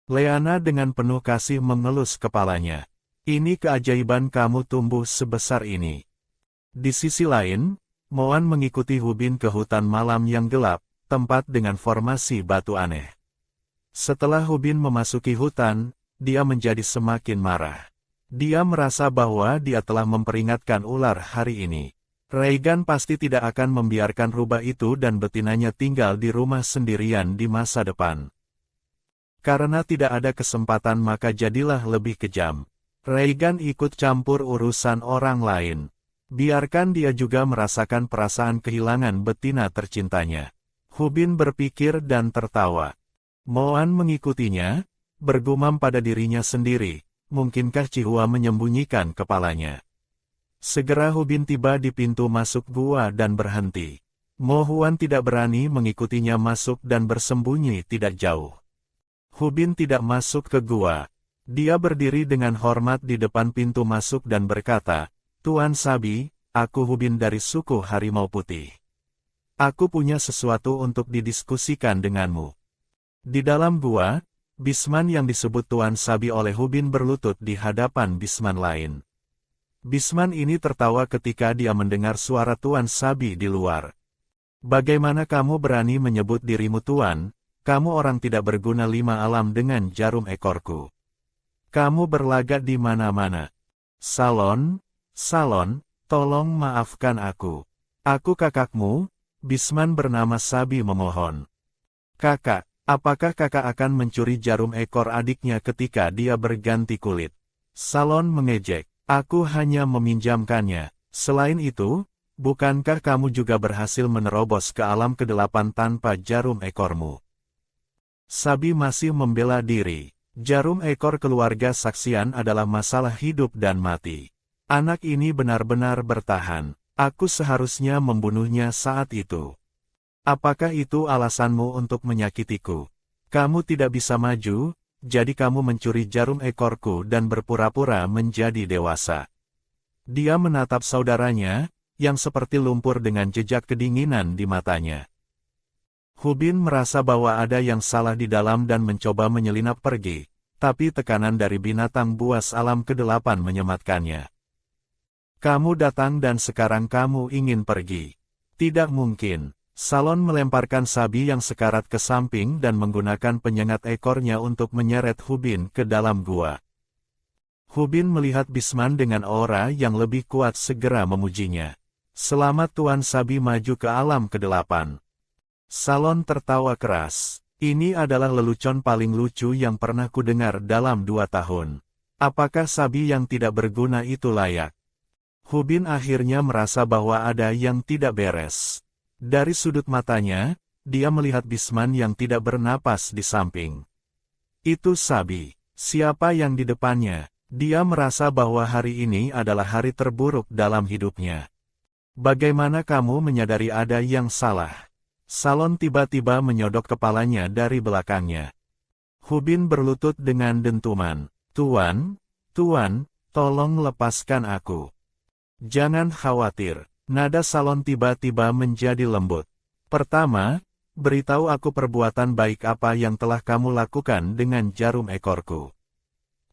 Leana dengan penuh kasih mengelus kepalanya. Ini keajaiban kamu tumbuh sebesar ini. Di sisi lain, Moan mengikuti Hubin ke hutan malam yang gelap, tempat dengan formasi batu aneh. Setelah Hubin memasuki hutan, dia menjadi semakin marah. Dia merasa bahwa dia telah memperingatkan ular hari ini. Reigan pasti tidak akan membiarkan rubah itu dan betinanya tinggal di rumah sendirian di masa depan. Karena tidak ada kesempatan maka jadilah lebih kejam. Reigan ikut campur urusan orang lain. Biarkan dia juga merasakan perasaan kehilangan betina tercintanya. Hubin berpikir dan tertawa. Moan mengikutinya, bergumam pada dirinya sendiri, mungkinkah Chihua menyembunyikan kepalanya. Segera Hubin tiba di pintu masuk gua dan berhenti. Mo Huan tidak berani mengikutinya masuk dan bersembunyi tidak jauh. Hubin tidak masuk ke gua. Dia berdiri dengan hormat di depan pintu masuk dan berkata, "Tuan Sabi, aku Hubin dari suku Harimau Putih. Aku punya sesuatu untuk didiskusikan denganmu." Di dalam gua, Bisman yang disebut Tuan Sabi oleh Hubin berlutut di hadapan Bisman lain. Bisman ini tertawa ketika dia mendengar suara Tuan Sabi di luar. "Bagaimana kamu berani menyebut dirimu Tuan? Kamu orang tidak berguna 5 alam dengan jarum ekorku. Kamu berlagak di mana-mana. Salon, tolong maafkan aku. Aku kakakmu." Bisman bernama Sabi memohon. "Kakak, apakah kakak akan mencuri jarum ekor adiknya ketika dia berganti kulit?" Salon mengejek. "Aku hanya meminjamkannya. Selain itu, bukankah kamu juga berhasil menerobos ke alam ke-8 tanpa jarum ekormu?" Sabi masih membela diri. Jarum ekor keluarga Saksian adalah masalah hidup dan mati. Anak ini benar-benar bertahan. Aku seharusnya membunuhnya saat itu. Apakah itu alasanmu untuk menyakitiku? Kamu tidak bisa maju, jadi kamu mencuri jarum ekorku dan berpura-pura menjadi dewasa. Dia menatap saudaranya, yang seperti lumpur dengan jejak kedinginan di matanya. Hubin merasa bahwa ada yang salah di dalam dan mencoba menyelinap pergi, tapi tekanan dari binatang buas alam ke-8 menyematkannya. "Kamu datang dan sekarang kamu ingin pergi. Tidak mungkin." Salon melemparkan Sabi yang sekarat ke samping dan menggunakan penyengat ekornya untuk menyeret Hubin ke dalam gua. Hubin melihat Bisman dengan aura yang lebih kuat segera memujinya. Selamat Tuan Sabi maju ke alam ke-8. Salon tertawa keras. Ini adalah lelucon paling lucu yang pernah kudengar dalam 2 tahun. Apakah Sabi yang tidak berguna itu layak? Hubin akhirnya merasa bahwa ada yang tidak beres. Dari sudut matanya, dia melihat Bisman yang tidak bernapas di samping. Itu Sabi. Siapa yang di depannya? Dia merasa bahwa hari ini adalah hari terburuk dalam hidupnya. Bagaimana kamu menyadari ada yang salah? Salon tiba-tiba menyodok kepalanya dari belakangnya. Hubin berlutut dengan dentuman. Tuan, tolong lepaskan aku. Jangan khawatir. Nada Salon tiba-tiba menjadi lembut. Pertama, beritahu aku perbuatan baik apa yang telah kamu lakukan dengan jarum ekorku.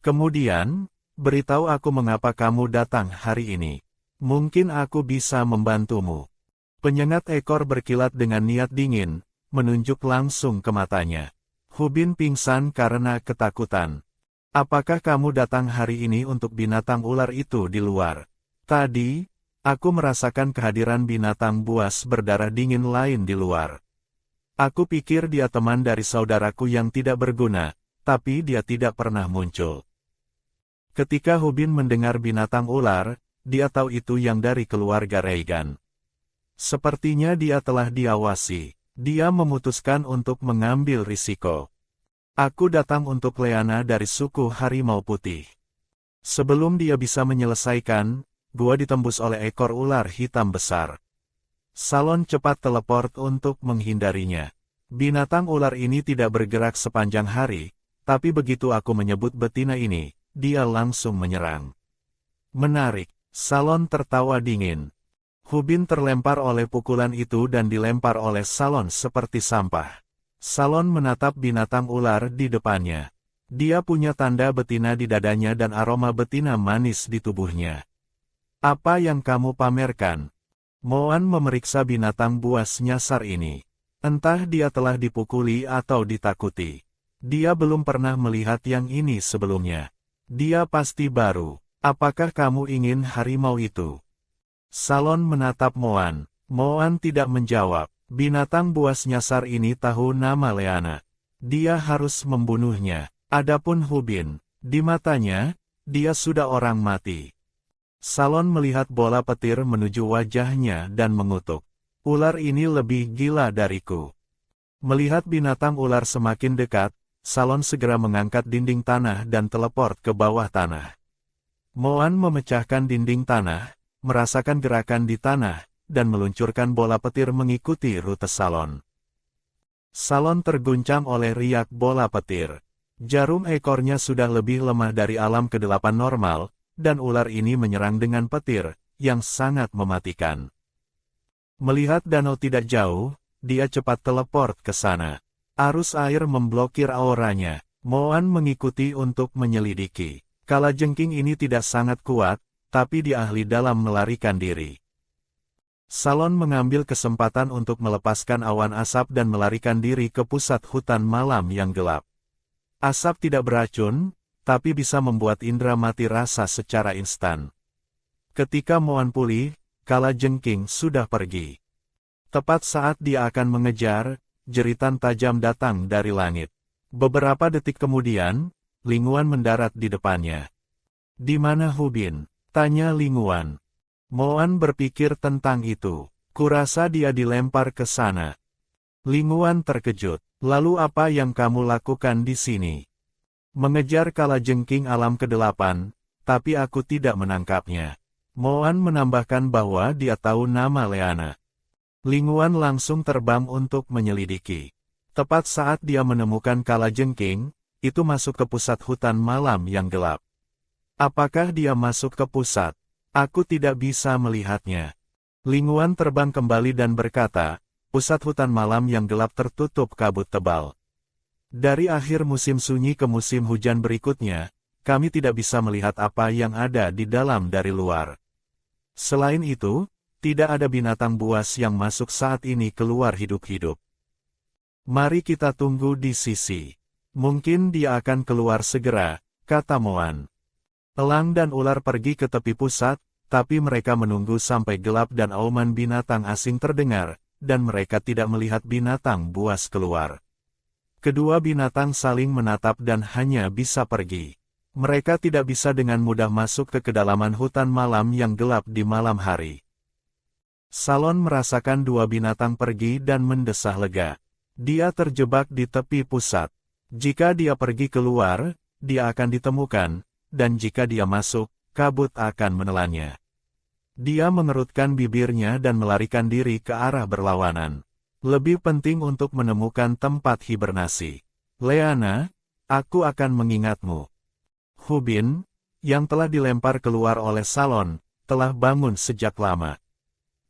Kemudian, beritahu aku mengapa kamu datang hari ini. Mungkin aku bisa membantumu. Penyengat ekor berkilat dengan niat dingin, menunjuk langsung ke matanya. Hubin pingsan karena ketakutan. Apakah kamu datang hari ini untuk binatang ular itu di luar? Tadi, aku merasakan kehadiran binatang buas berdarah dingin lain di luar. Aku pikir dia teman dari saudaraku yang tidak berguna, tapi dia tidak pernah muncul. Ketika Hubin mendengar binatang ular, dia tahu itu yang dari keluarga Reigan. Sepertinya dia telah diawasi. Dia memutuskan untuk mengambil risiko. Aku datang untuk Leana dari suku Harimau Putih. Sebelum dia bisa menyelesaikan, gua ditembus oleh ekor ular hitam besar. Salon cepat teleport untuk menghindarinya. Binatang ular ini tidak bergerak sepanjang hari, tapi begitu aku menyebut betina ini, dia langsung menyerang. Menarik, Salon tertawa dingin. Hubin terlempar oleh pukulan itu dan dilempar oleh Salon seperti sampah. Salon menatap binatang ular di depannya. Dia punya tanda betina di dadanya dan aroma betina manis di tubuhnya. Apa yang kamu pamerkan? Moan memeriksa binatang buas nyasar ini. Entah dia telah dipukuli atau ditakuti. Dia belum pernah melihat yang ini sebelumnya. Dia pasti baru. Apakah kamu ingin harimau itu? Salon menatap Moan. Moan tidak menjawab. Binatang buas nyasar ini tahu nama Leana. Dia harus membunuhnya. Adapun Hubin, di matanya, dia sudah orang mati. Salon melihat bola petir menuju wajahnya dan mengutuk. Ular ini lebih gila dariku. Melihat binatang ular semakin dekat, Salon segera mengangkat dinding tanah dan teleport ke bawah tanah. Moan memecahkan dinding tanah, merasakan gerakan di tanah, dan meluncurkan bola petir mengikuti rute Salon. Salon terguncang oleh riak bola petir. Jarum ekornya sudah lebih lemah dari alam ke-8 normal, dan ular ini menyerang dengan petir, yang sangat mematikan. Melihat danau tidak jauh, dia cepat teleport ke sana. Arus air memblokir auranya. Moan mengikuti untuk menyelidiki. Kalajengking ini tidak sangat kuat, tapi dia ahli dalam melarikan diri. Salon mengambil kesempatan untuk melepaskan awan asap dan melarikan diri ke pusat hutan malam yang gelap. Asap tidak beracun, tapi bisa membuat indera mati rasa secara instan. Ketika Moan pulih, Kalajengking sudah pergi. Tepat saat dia akan mengejar, jeritan tajam datang dari langit. Beberapa detik kemudian, Linguan mendarat di depannya. Di mana Hubin? Tanya Linguan. Moan berpikir tentang itu. Kurasa dia dilempar ke sana. Linguan terkejut. Lalu apa yang kamu lakukan di sini? Mengejar Kalajengking alam ke-8, tapi aku tidak menangkapnya. Moan menambahkan bahwa dia tahu nama Leana. Linguan langsung terbang untuk menyelidiki. Tepat saat dia menemukan Kalajengking, itu masuk ke pusat hutan malam yang gelap. Apakah dia masuk ke pusat? Aku tidak bisa melihatnya. Linguan terbang kembali dan berkata, pusat hutan malam yang gelap tertutup kabut tebal. Dari akhir musim sunyi ke musim hujan berikutnya, kami tidak bisa melihat apa yang ada di dalam dari luar. Selain itu, tidak ada binatang buas yang masuk saat ini keluar hidup-hidup. Mari kita tunggu di sisi. Mungkin dia akan keluar segera, kata Moan. Elang dan ular pergi ke tepi pusat, tapi mereka menunggu sampai gelap dan auman binatang asing terdengar, dan mereka tidak melihat binatang buas keluar. Kedua binatang saling menatap dan hanya bisa pergi. Mereka tidak bisa dengan mudah masuk ke kedalaman hutan malam yang gelap di malam hari. Salon merasakan dua binatang pergi dan mendesah lega. Dia terjebak di tepi pusat. Jika dia pergi keluar, dia akan ditemukan, dan jika dia masuk, kabut akan menelannya. Dia mengerutkan bibirnya dan melarikan diri ke arah berlawanan. Lebih penting untuk menemukan tempat hibernasi. Leanna, aku akan mengingatmu. Hubin, yang telah dilempar keluar oleh Salon, telah bangun sejak lama.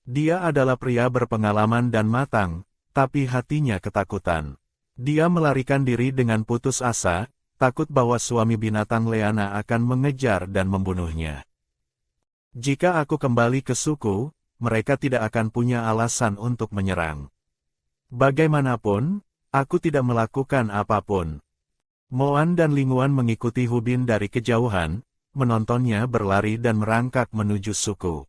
Dia adalah pria berpengalaman dan matang, tapi hatinya ketakutan. Dia melarikan diri dengan putus asa, takut bahwa suami binatang Leanna akan mengejar dan membunuhnya. Jika aku kembali ke suku, mereka tidak akan punya alasan untuk menyerang. Bagaimanapun, aku tidak melakukan apapun. Moan dan Linguan mengikuti Hubin dari kejauhan, menontonnya berlari dan merangkak menuju suku.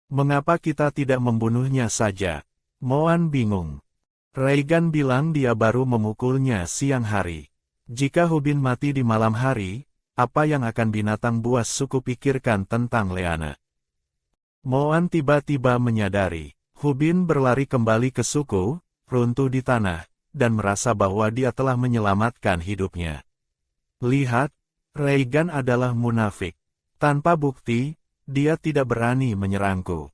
Mengapa kita tidak membunuhnya saja? Moan bingung. Reigan bilang dia baru memukulnya siang hari. Jika Hubin mati di malam hari, apa yang akan binatang buas suku pikirkan tentang Leanna? Moan tiba-tiba menyadari. Hubin berlari kembali ke suku, runtuh di tanah, dan merasa bahwa dia telah menyelamatkan hidupnya. Lihat, Reigan adalah munafik. Tanpa bukti, dia tidak berani menyerangku.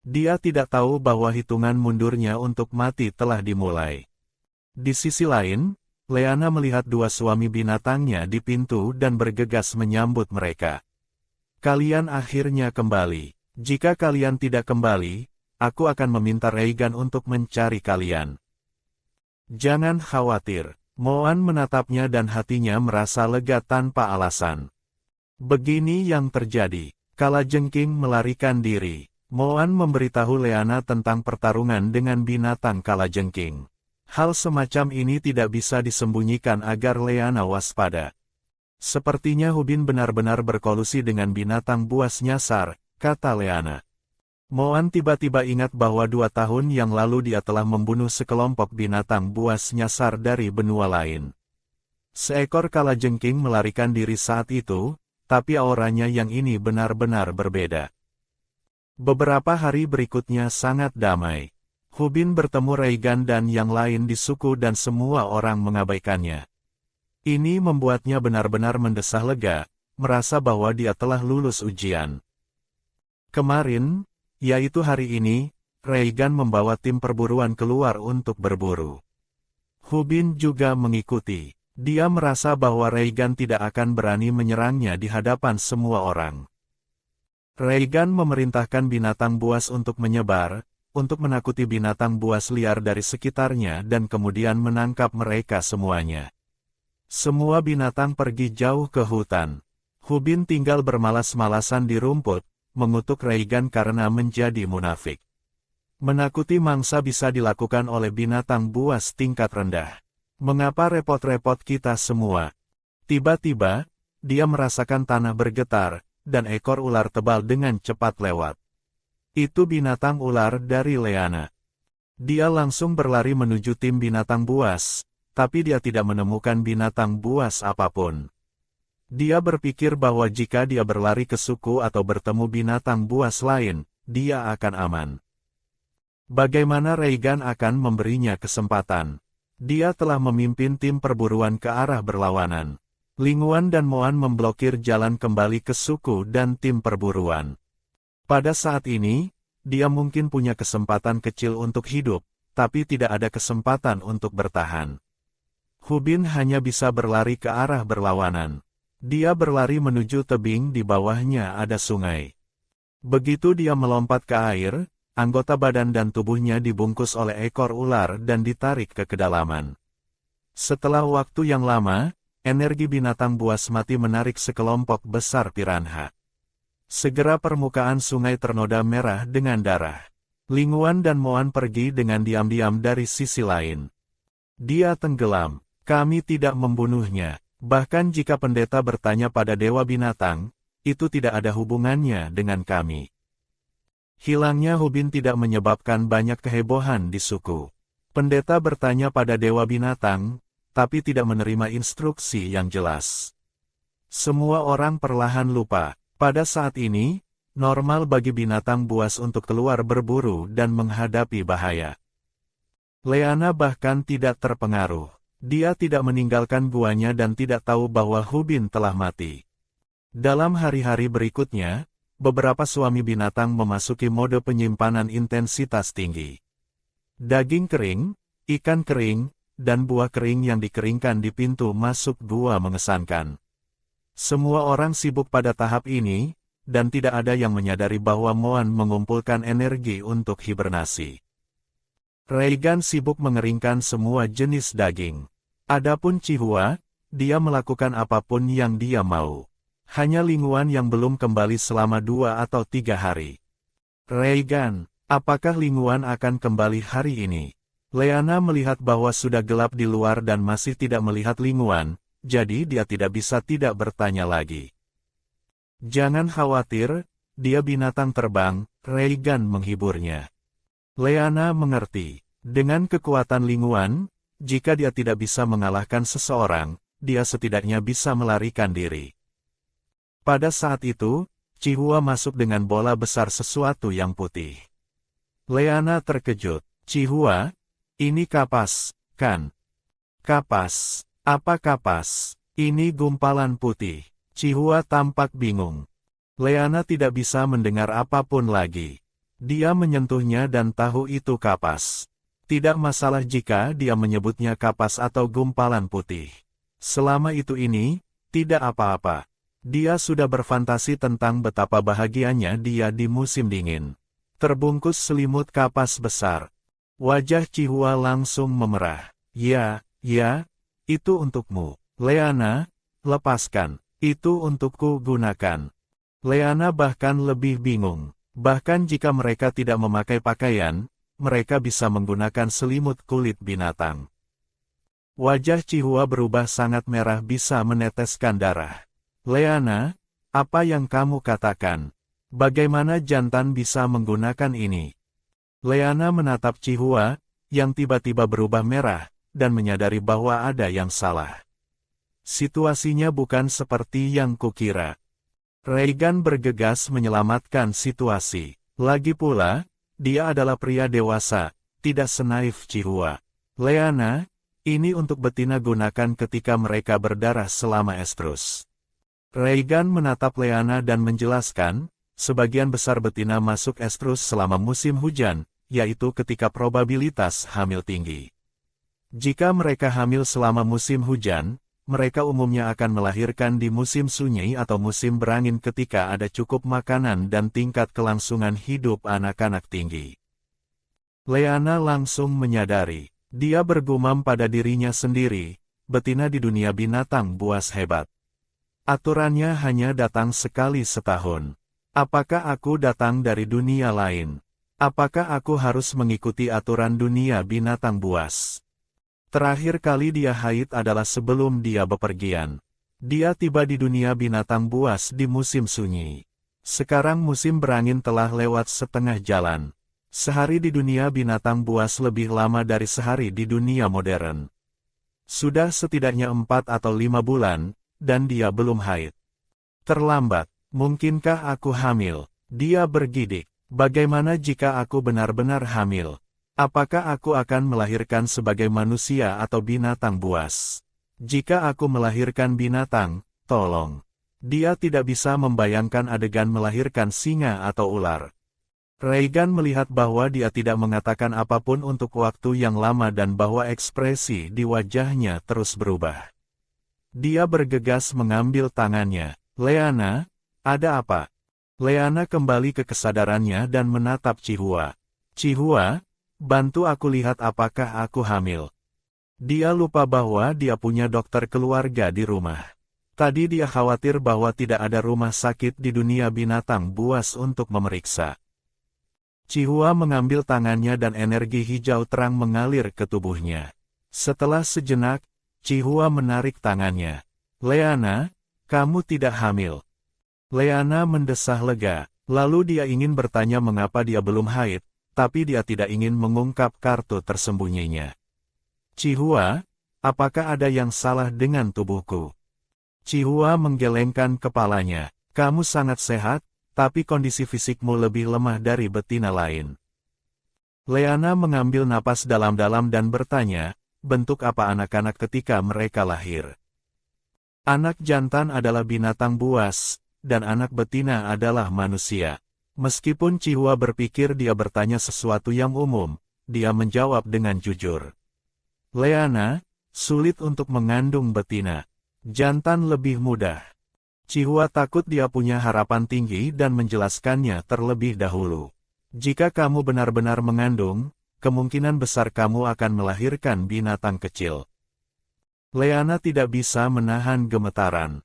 Dia tidak tahu bahwa hitungan mundurnya untuk mati telah dimulai. Di sisi lain, Leanna melihat dua suami binatangnya di pintu dan bergegas menyambut mereka. Kalian akhirnya kembali. Jika kalian tidak kembali, aku akan meminta Reigan untuk mencari kalian. Jangan khawatir. Moan menatapnya dan hatinya merasa lega tanpa alasan. Begini yang terjadi. Kalajengking melarikan diri. Moan memberitahu Leanna tentang pertarungan dengan binatang kalajengking. Hal semacam ini tidak bisa disembunyikan agar Leanna waspada. Sepertinya Hubin benar-benar berkolusi dengan binatang buas nyasar, kata Leanna. Moan tiba-tiba ingat bahwa 2 tahun yang lalu dia telah membunuh sekelompok binatang buas nyasar dari benua lain. Seekor kalajengking melarikan diri saat itu, tapi auranya yang ini benar-benar berbeda. Beberapa hari berikutnya sangat damai. Hubin bertemu Reigan dan yang lain di suku dan semua orang mengabaikannya. Ini membuatnya benar-benar mendesah lega, merasa bahwa dia telah lulus ujian. Kemarin, yaitu hari ini, Reigan membawa tim perburuan keluar untuk berburu. Hubin juga mengikuti. Dia merasa bahwa Reigan tidak akan berani menyerangnya di hadapan semua orang. Reigan memerintahkan binatang buas untuk menyebar, untuk menakuti binatang buas liar dari sekitarnya dan kemudian menangkap mereka semuanya. Semua binatang pergi jauh ke hutan. Hubin tinggal bermalas-malasan di rumput, mengutuk Reigan karena menjadi munafik. Menakuti mangsa bisa dilakukan oleh binatang buas tingkat rendah. Mengapa repot-repot kita semua? Tiba-tiba, dia merasakan tanah bergetar, dan ekor ular tebal dengan cepat lewat. Itu binatang ular dari Leanna. Dia langsung berlari menuju tim binatang buas, tapi dia tidak menemukan binatang buas apapun. Dia berpikir bahwa jika dia berlari ke suku atau bertemu binatang buas lain, dia akan aman. Bagaimana Reigan akan memberinya kesempatan? Dia telah memimpin tim perburuan ke arah berlawanan. Linguan dan Moan memblokir jalan kembali ke suku dan tim perburuan. Pada saat ini, dia mungkin punya kesempatan kecil untuk hidup, tapi tidak ada kesempatan untuk bertahan. Hubin hanya bisa berlari ke arah berlawanan. Dia berlari menuju tebing di bawahnya ada sungai. Begitu dia melompat ke air, anggota badan dan tubuhnya dibungkus oleh ekor ular dan ditarik ke kedalaman. Setelah waktu yang lama, energi binatang buas mati menarik sekelompok besar piranha. Segera permukaan sungai ternoda merah dengan darah. Linguan dan Moan pergi dengan diam-diam dari sisi lain. Dia tenggelam. Kami tidak membunuhnya. Bahkan jika pendeta bertanya pada Dewa Binatang, itu tidak ada hubungannya dengan kami. Hilangnya Hubin tidak menyebabkan banyak kehebohan di suku. Pendeta bertanya pada Dewa Binatang, tapi tidak menerima instruksi yang jelas. Semua orang perlahan lupa. Pada saat ini, normal bagi binatang buas untuk keluar berburu dan menghadapi bahaya. Leana bahkan tidak terpengaruh. Dia tidak meninggalkan guanya dan tidak tahu bahwa Hubin telah mati. Dalam hari-hari berikutnya, beberapa suami binatang memasuki mode penyimpanan intensitas tinggi. Daging kering, ikan kering, dan buah kering yang dikeringkan di pintu masuk gua mengesankan. Semua orang sibuk pada tahap ini, dan tidak ada yang menyadari bahwa Moan mengumpulkan energi untuk hibernasi. Reigan sibuk mengeringkan semua jenis daging. Adapun Cihua, dia melakukan apapun yang dia mau. Hanya Lingguan yang belum kembali selama 2 atau 3 hari. Reigan, apakah Lingguan akan kembali hari ini? Leana melihat bahwa sudah gelap di luar dan masih tidak melihat Lingguan, jadi dia tidak bisa tidak bertanya lagi. Jangan khawatir, dia binatang terbang, Reigan menghiburnya. Leana mengerti. Dengan kekuatan Lingguan, jika dia tidak bisa mengalahkan seseorang, dia setidaknya bisa melarikan diri. Pada saat itu, Cihua masuk dengan bola besar sesuatu yang putih. Leana terkejut. Cihua, ini kapas, kan? Kapas. Apa kapas? Ini gumpalan putih. Cihua tampak bingung. Leana tidak bisa mendengar apapun lagi. Dia menyentuhnya dan tahu itu kapas. Tidak masalah jika dia menyebutnya kapas atau gumpalan putih. Selama itu tidak apa-apa. Dia sudah berfantasi tentang betapa bahagianya dia di musim dingin. Terbungkus selimut kapas besar. Wajah Cihua langsung memerah. Ya, itu untukmu. Leana, lepaskan. Itu untukku gunakan. Leana bahkan lebih bingung. Bahkan jika mereka tidak memakai pakaian, mereka bisa menggunakan selimut kulit binatang. Wajah Cihua berubah sangat merah bisa meneteskan darah. Leana, apa yang kamu katakan? Bagaimana jantan bisa menggunakan ini? Leana menatap Cihua, yang tiba-tiba berubah merah, dan menyadari bahwa ada yang salah. Situasinya bukan seperti yang kukira. Reigan bergegas menyelamatkan situasi. Lagi pula, dia adalah pria dewasa, tidak senaif Cihua. Leana, ini untuk betina gunakan ketika mereka berdarah selama estrus. Reigan menatap Leana dan menjelaskan, sebagian besar betina masuk estrus selama musim hujan, yaitu ketika probabilitas hamil tinggi. Jika mereka hamil selama musim hujan, mereka umumnya akan melahirkan di musim sunyi atau musim berangin ketika ada cukup makanan dan tingkat kelangsungan hidup anak-anak tinggi. Leana langsung menyadari, dia bergumam pada dirinya sendiri, betina di dunia binatang buas hebat. Aturannya hanya datang sekali setahun. Apakah aku datang dari dunia lain? Apakah aku harus mengikuti aturan dunia binatang buas? Terakhir kali dia haid adalah sebelum dia bepergian. Dia tiba di dunia binatang buas di musim sunyi. Sekarang musim berangin telah lewat setengah jalan. Sehari di dunia binatang buas lebih lama dari sehari di dunia modern. Sudah setidaknya 4 atau 5 bulan, dan dia belum haid. Terlambat, mungkinkah aku hamil? Dia bergidik. Bagaimana jika aku benar-benar hamil? Apakah aku akan melahirkan sebagai manusia atau binatang buas? Jika aku melahirkan binatang, tolong. Dia tidak bisa membayangkan adegan melahirkan singa atau ular. Reigan melihat bahwa dia tidak mengatakan apapun untuk waktu yang lama dan bahwa ekspresi di wajahnya terus berubah. Dia bergegas mengambil tangannya. Leana, ada apa? Leana kembali ke kesadarannya dan menatap Cihua. Cihua, bantu aku lihat apakah aku hamil. Dia lupa bahwa dia punya dokter keluarga di rumah. Tadi dia khawatir bahwa tidak ada rumah sakit di dunia binatang buas untuk memeriksa. Cihua mengambil tangannya dan energi hijau terang mengalir ke tubuhnya. Setelah sejenak, Cihua menarik tangannya. Leana, kamu tidak hamil. Leana mendesah lega, lalu dia ingin bertanya mengapa dia belum haid, tapi dia tidak ingin mengungkap kartu tersembunyinya. Chihua, apakah ada yang salah dengan tubuhku? Chihua menggelengkan kepalanya. Kamu sangat sehat, tapi kondisi fisikmu lebih lemah dari betina lain. Leana mengambil napas dalam-dalam dan bertanya, bentuk apa anak-anak ketika mereka lahir? Anak jantan adalah binatang buas, dan anak betina adalah manusia. Meskipun Chihua berpikir dia bertanya sesuatu yang umum, dia menjawab dengan jujur. Leana, sulit untuk mengandung betina. Jantan lebih mudah. Chihua takut dia punya harapan tinggi dan menjelaskannya terlebih dahulu. Jika kamu benar-benar mengandung, kemungkinan besar kamu akan melahirkan binatang kecil. Leana tidak bisa menahan gemetaran.